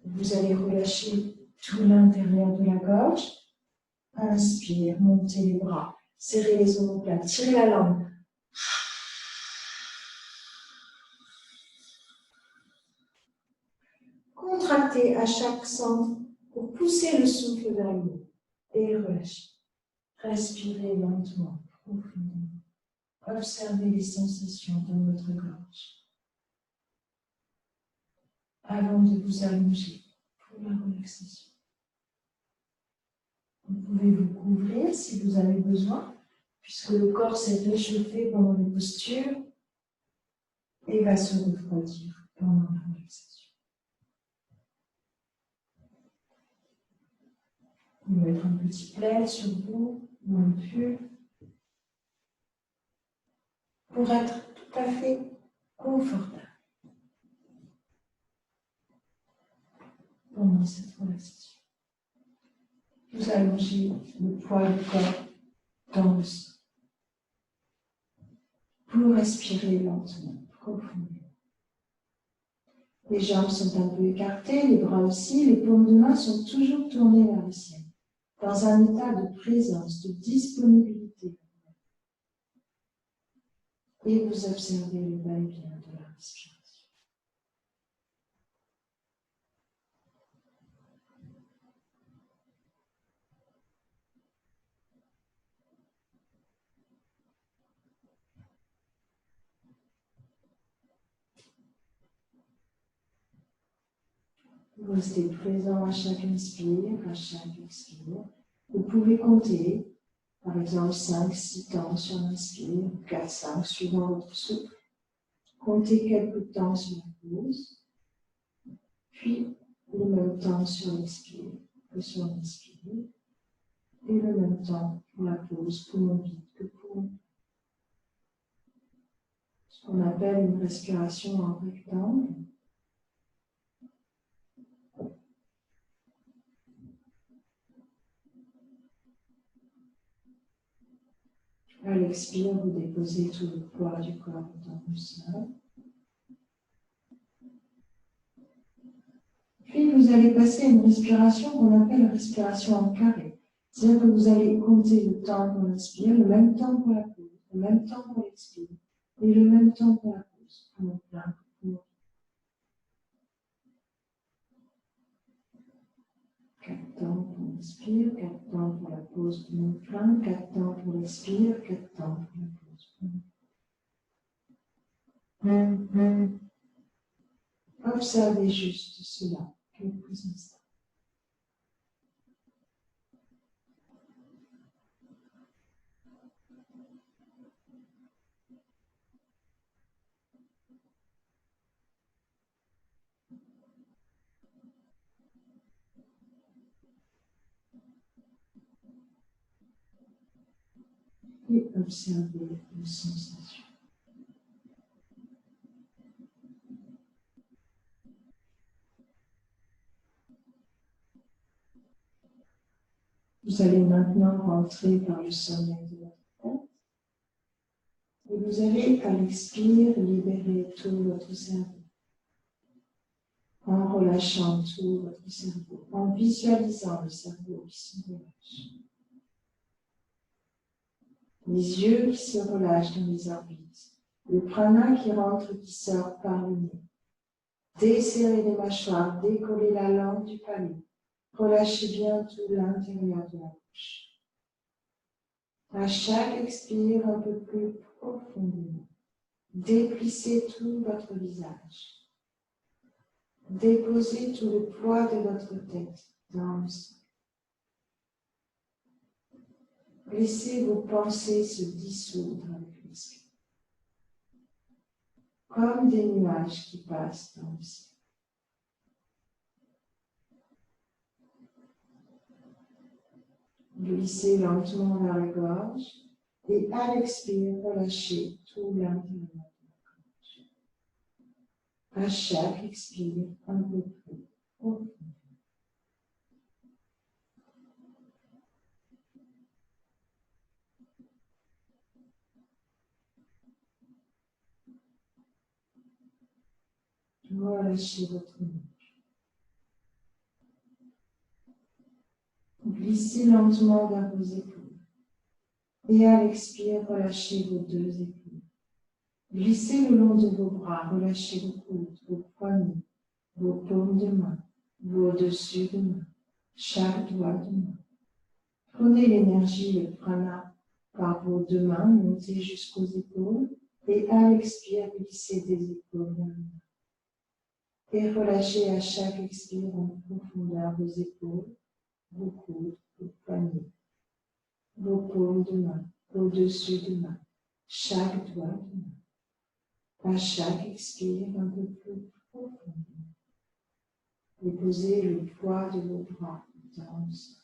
Vous allez relâcher tout l'intérieur de la gorge. Inspire, montez les bras, serrez les omoplates, tirez la langue. Contractez à chaque centre pour pousser le souffle vers le haut et relâchez. Respirez lentement, profondément. Observez les sensations dans votre gorge. Avant de vous allonger pour la relaxation. Vous pouvez vous couvrir si vous avez besoin, puisque le corps s'est réchauffé pendant les postures et va se refroidir pendant la relaxation. Vous pouvez mettre un petit plaid sur vous ou un pull pour être tout à fait confortable pendant cette relaxation. Vous allongez le poids du corps dans le sol pour respirer lentement, profondément. Les jambes sont un peu écartées, les bras aussi, les paumes de main sont toujours tournées vers le ciel, dans un état de présence, de disponibilité. Et vous observez le va-et-vient de la respiration. Vous restez présent à chaque inspire, à chaque expire. Vous pouvez compter, par exemple, 5-6 temps sur l'inspire, 4-5 suivant votre souffle. Comptez quelques temps sur la pause, puis le même temps sur l'expire que sur l'inspire, et le même temps pour la pause, poumon vide que poumon. Ce qu'on appelle une respiration en rectangle. À l'expire, vous déposez tout le poids du corps dans le sol. Puis vous allez passer à une respiration qu'on appelle la respiration en carré. C'est-à-dire que vous allez compter le temps pour l'inspire, le même temps pour la pause, le même temps pour l'expire, et le même temps pour la pause. Pour plein, pour 4 temps pour l'inspire, 4 temps pour la pause, pour plein, 4 temps pour l'expire, 4 temps pour la pause. Observez juste cela quelques instants. Et observez les sensations. Vous allez maintenant rentrer par le sommet de votre tête et vous allez, à l'expire, libérer tout votre cerveau en relâchant tout votre cerveau, en visualisant le cerveau qui se relâche. Les yeux qui se relâchent dans les orbites, le prana qui rentre et qui sort par le nez. Desserrez les mâchoires, décollez la langue du palais. Relâchez bien tout l'intérieur de la bouche. À chaque expire, un peu plus profondément. Déplissez tout votre visage. Déposez tout le poids de votre tête dans le sol. Laissez vos pensées se dissoudre avec l'esprit, comme des nuages qui passent dans le ciel. Glissez lentement vers la gorge et à l'expire, relâchez tout l'intérieur de la gorge. À chaque expire, un peu plus profond. Relâchez votre nuque. Glissez lentement vers vos épaules. Et à l'expire, relâchez vos deux épaules. Glissez le long de vos bras, relâchez vos coudes, vos poignets, vos paumes de main, vos dessus de main, chaque doigt de main. Prenez l'énergie, le prana, par vos deux mains, montez jusqu'aux épaules et à l'expire, glissez des épaules vers le bas. Et relâchez à chaque expire en profondeur vos épaules, vos coudes, vos poignets, vos paumes de main, vos dessus de main, chaque doigt de main. À chaque expire, un peu plus profond. Déposez le poids de vos bras dans le sol.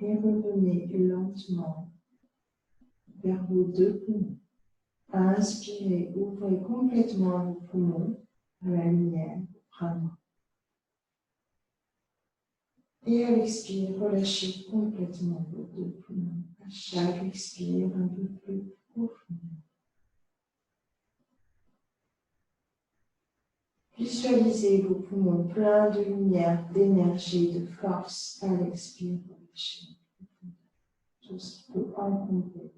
Et revenez lentement vers vos deux poumons. Inspirez, ouvrez complètement vos poumons à la lumière du prana. Et à l'expire, relâchez complètement vos deux poumons. À chaque expire, un peu plus profond. Visualisez vos poumons pleins de lumière, d'énergie, de force. À l'expire, relâchez tout ce qui peut encombrer.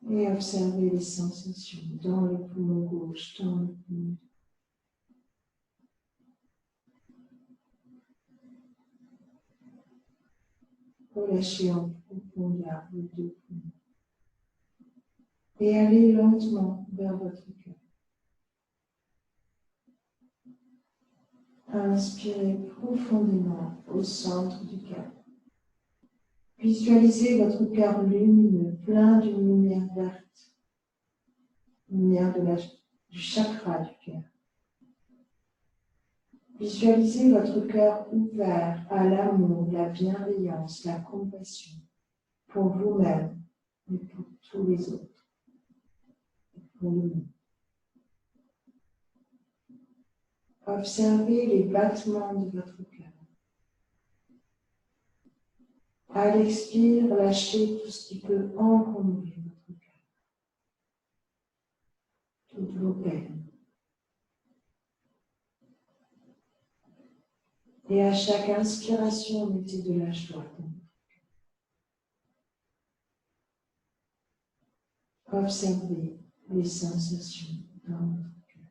Et observez les sensations dans le poumon gauche, dans le poumon. Relâchez en profondeur vos deux poumons. Et allez lentement vers votre cœur. Inspirez profondément au centre du cœur. Visualisez votre cœur lumineux, plein d'une lumière verte, lumière du chakra du cœur. Visualisez votre cœur ouvert à l'amour, la bienveillance, la compassion pour vous-même et pour tous les autres. Pour nous. Observez les battements de votre cœur. À l'expire, lâchez tout ce qui peut encombrer votre cœur. Toutes vos peines. Et à chaque inspiration, mettez de la joie dans votre cœur. Observez les sensations dans votre cœur.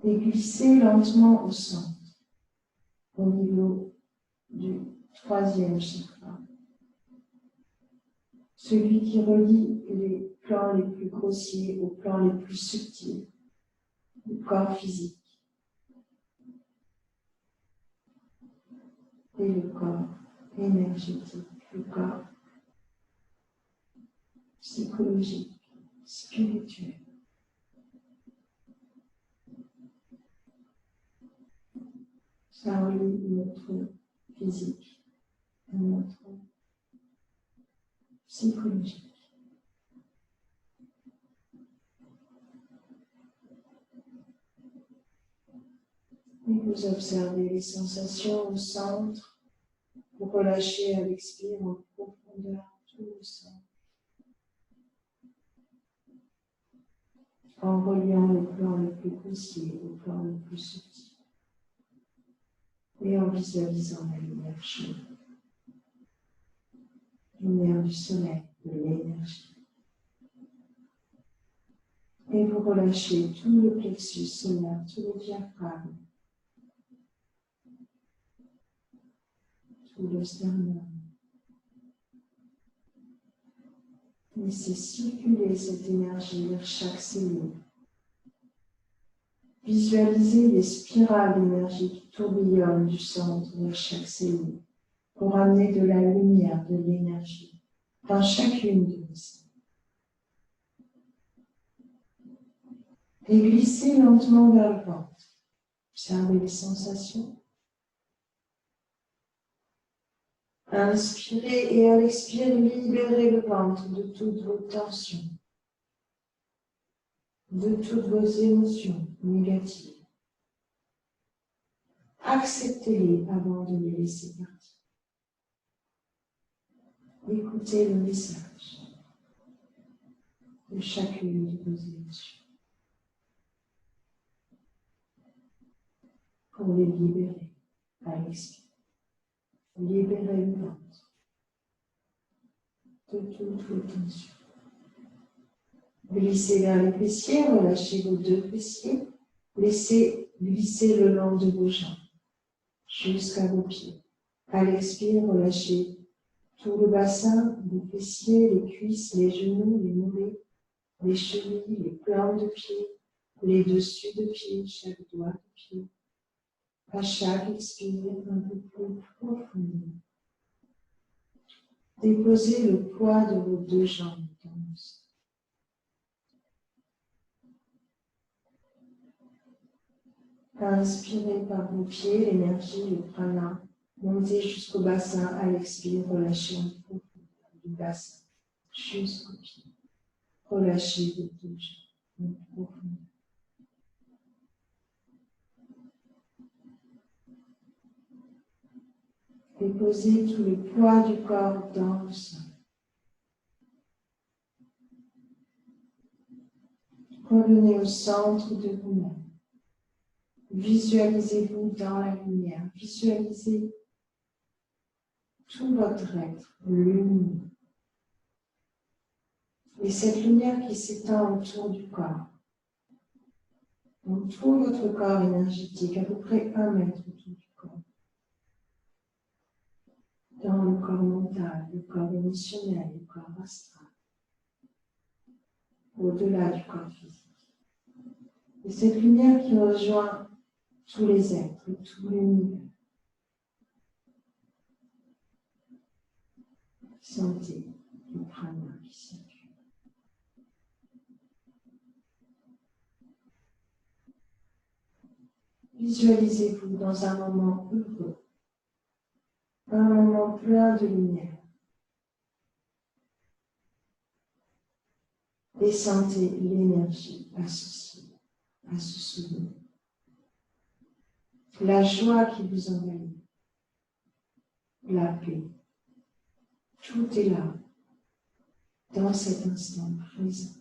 Et glissez lentement au centre, au niveau du troisième chakra, celui qui relie les plans les plus grossiers aux plans les plus subtils du corps physique et le corps énergétique, le corps psychologique, spirituel. Ça relie notre physique à notre psychologique. Et vous observez les sensations au centre. Vous relâchez à l'expire en profondeur tout le centre. En reliant le plan le plus grossier au plan le plus subtil. Et en visualisant la lumière chaude. Lumière du soleil, de l'énergie. Et vous relâchez tout le plexus solaire, tout le diaphragme, tout le sternum. Laissez circuler cette énergie vers chaque cellule. Visualisez les spirales d'énergie qui tourbillonnent du centre vers chaque cellule pour amener de la lumière, de l'énergie dans chacune de vos cellules. Et glissez lentement vers le ventre. Observez les sensations. Inspirez et à l'expire, libérez le ventre de toutes vos tensions, de toutes vos émotions négatives. Acceptez-les avant de les laisser partir. Écoutez le message de chacune de vos émotions pour les libérer à l'expire. Libérez le ventre de toutes vos tensions. Glissez vers les fessiers, relâchez vos deux fessiers. Laissez glisser le long de vos jambes jusqu'à vos pieds. À l'expire, relâchez tout le bassin, les fessiers, les cuisses, les genoux, les mollets, les chevilles, les plantes de pied, les dessus de pied, chaque doigt de pied. À chaque expire, un peu plus profondément. Déposez le poids de vos deux jambes dans le sol. Inspirez par vos pieds l'énergie, le prana. Montez jusqu'au bassin. À l'expire, relâchez en profondeur du bassin jusqu'aux pieds. Relâchez vos deux jambes en profondeur. Déposez tout le poids du corps dans le sol. Revenez au centre de vous-même. Visualisez-vous dans la lumière. Visualisez tout votre être lumineux. Et cette lumière qui s'étend autour du corps. Donc tout votre corps énergétique, à peu près 1 mètre autour du corps. Dans le corps mental, le corps émotionnel, le corps astral. Au-delà du corps physique. Et cette lumière qui rejoint tous les êtres, tout l'univers. Sentez le prana qui circule. Visualisez-vous dans un moment heureux, un moment plein de lumière. Et sentez l'énergie associée à ce souvenir. La joie qui vous envahit, la paix. Tout est là, dans cet instant présent.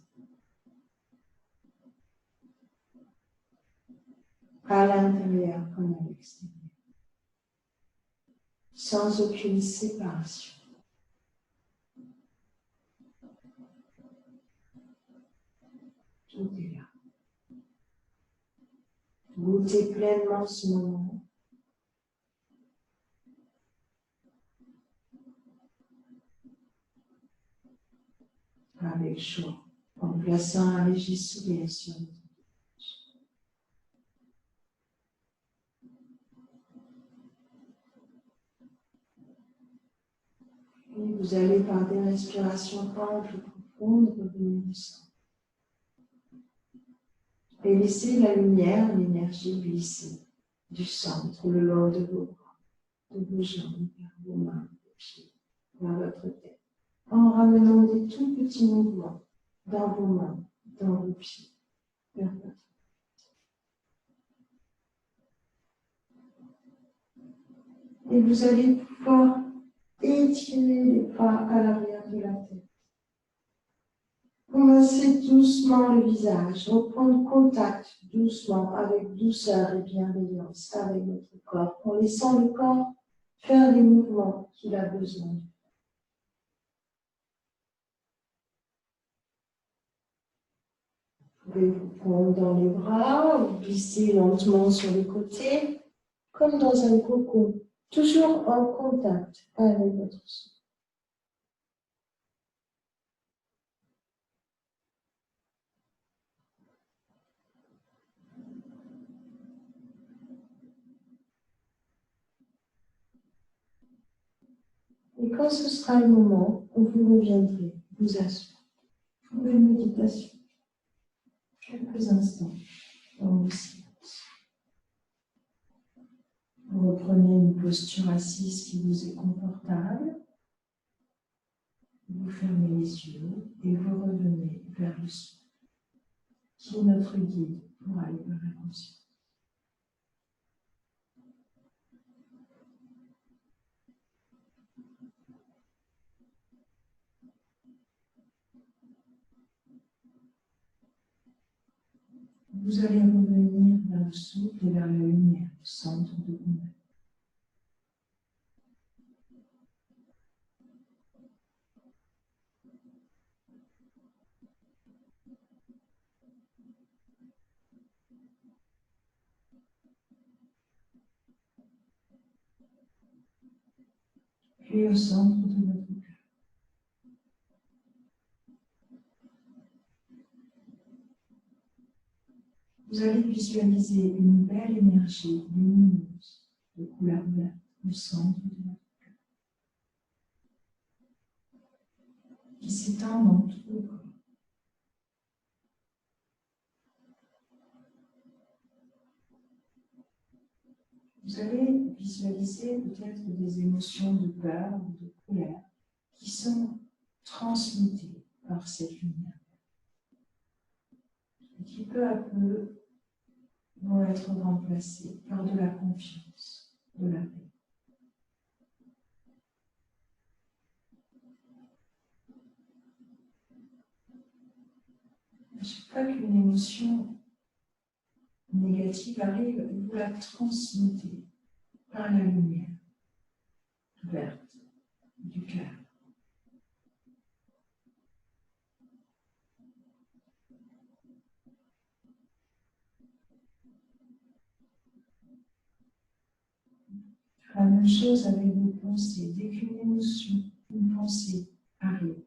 À l'intérieur comme à l'extérieur. Sans aucune séparation. Tout est là. Goûtez pleinement ce moment. Avec joie, en plaçant un léger sourire sur votre visage. Et vous allez par des respirations amples, profondes, revenir au centre. Et laissez la lumière, l'énergie glisser du centre le long de vos bras, de vos jambes, vers vos mains, vos pieds, vers votre tête, en ramenant des tout petits mouvements dans vos mains, dans vos pieds, vers votre tête. Et vous allez pouvoir étirer les bras à l'arrière de la tête. Commencez doucement le visage, reprendre contact doucement, avec douceur et bienveillance avec votre corps, en laissant le corps faire les mouvements qu'il a besoin. Vous pouvez vous prendre dans les bras, vous glisser lentement sur les côtés, comme dans un cocon, toujours en contact avec votre souffle. Et quand ce sera le moment où vous reviendrez vous asseoir pour une méditation, quelques instants dans le silence. Vous reprenez une posture assise qui vous est confortable. Vous fermez les yeux et vous revenez vers le souffle, qui est notre guide pour aller vers la conscience. Vous allez revenir vers le souffle et vers la lumière, au centre de vous-même. Puis au centre de votre cœur. Vous allez visualiser une belle énergie lumineuse de couleur verte au centre de votre cœur, qui s'étend dans tout le corps. Vous allez visualiser peut-être des émotions de peur ou de colère qui sont transmutées par cette lumière et qui peu à peu vont être remplacées par de la confiance, de la paix. À chaque fois qu'une émotion négative arrive, vous la transmettez par la lumière verte du cœur. La même chose avec vos pensées. Dès qu'une émotion, une pensée arrive,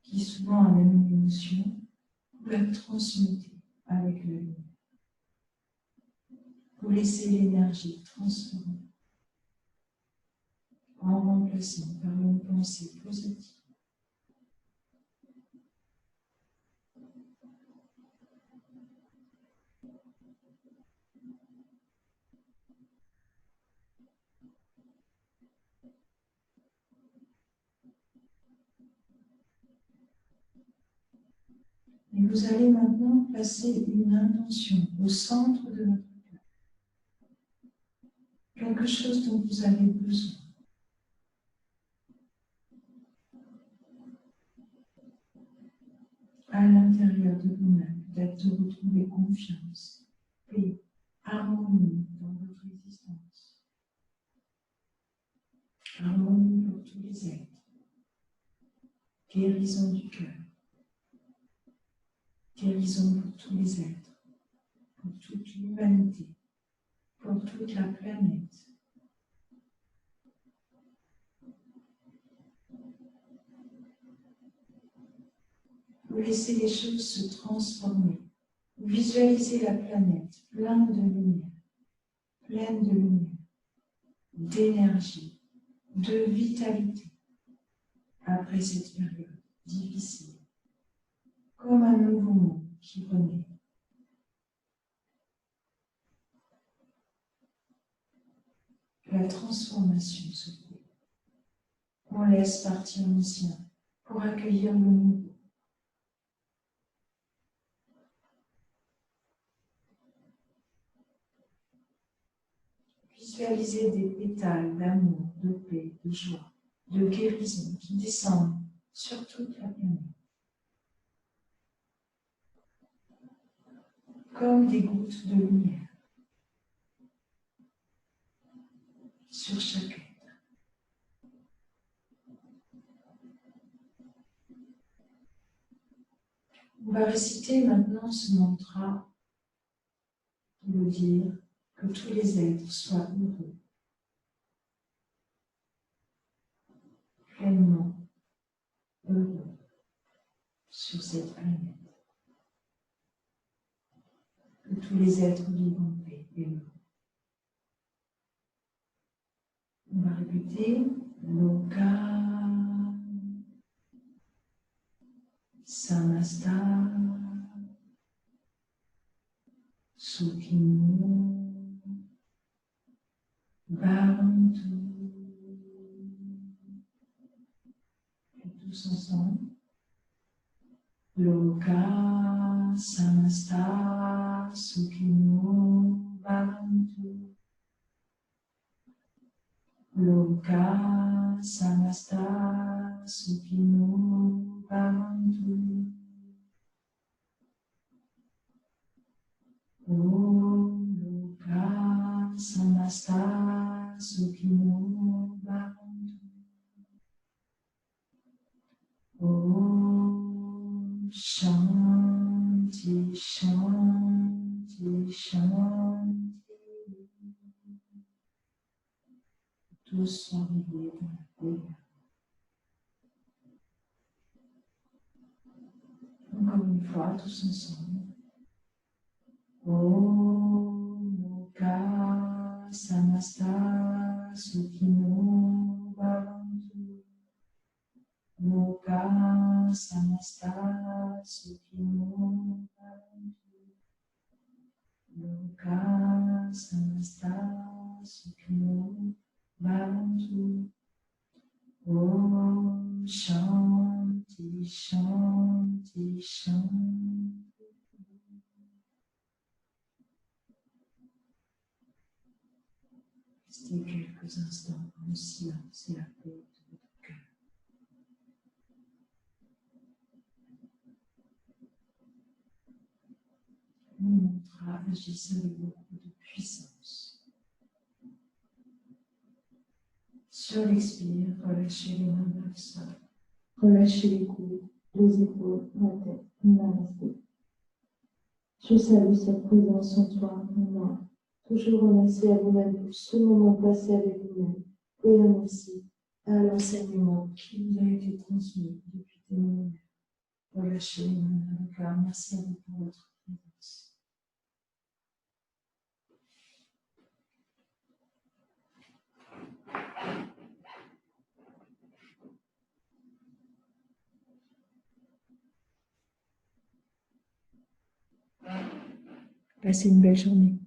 qui souvent amène une émotion, vous la transmettez avec la lumière. Vous laissez l'énergie transformer en remplaçant par une pensée positive. Et vous allez maintenant placer une intention au centre de votre cœur. Quelque chose dont vous avez besoin. À l'intérieur de vous-même, peut-être de retrouver confiance, paix, harmonie dans votre existence. Harmonie pour tous les êtres. Guérison du cœur. Guérison pour tous les êtres, pour toute l'humanité, pour toute la planète. Vous laissez les choses se transformer. Vous visualisez la planète pleine de lumière, d'énergie, de vitalité après cette période difficile, comme un nouveau monde qui renaît. La transformation se fait. On laisse partir l'ancien pour accueillir le nouveau. Visualisez des pétales d'amour, de paix, de joie, de guérison qui descendent sur toute la planète. Comme des gouttes de lumière sur chaque être. On va réciter maintenant ce mantra pour nous dire que tous les êtres soient heureux, pleinement heureux sur cette planète. Que tous les êtres vivent en paix et heureux. On va répéter Loka Samasta Sukhino Bhavantu. Et tous ensemble. Loka Samasta Sukhino Bhavantu. Loka Samasta Sukhino Bhavantu. Om Loka Samasta Sukhino Bhavantu. Om Shanti Shanti Shanti. Tous sont réveillés dans la paix. Encore une fois, tous ensemble. Om Loka Samasta Sukhino Bhavantu. Loka Samasta Sukhino Bhavantu. Loka Samasta Sukhino Bhavantu. Om Shanti Shanti Shanti. Restez quelques instants en silence et la paix de votre cœur. Le mantra agisse avec beaucoup de puissance. Sur l'expire, relâchez les mains vers le sol. Relâchez les coudes, les épaules, la tête. Namasté. Je salue cette présence en toi, en moi. Toujours un merci à vous-même pour ce moment passé avec vous-même. Et un merci à l'enseignement qui nous a été transmis depuis des moments. Relâchez les mains vers le cœur. Merci à vous pour votre présence. Passez une belle journée.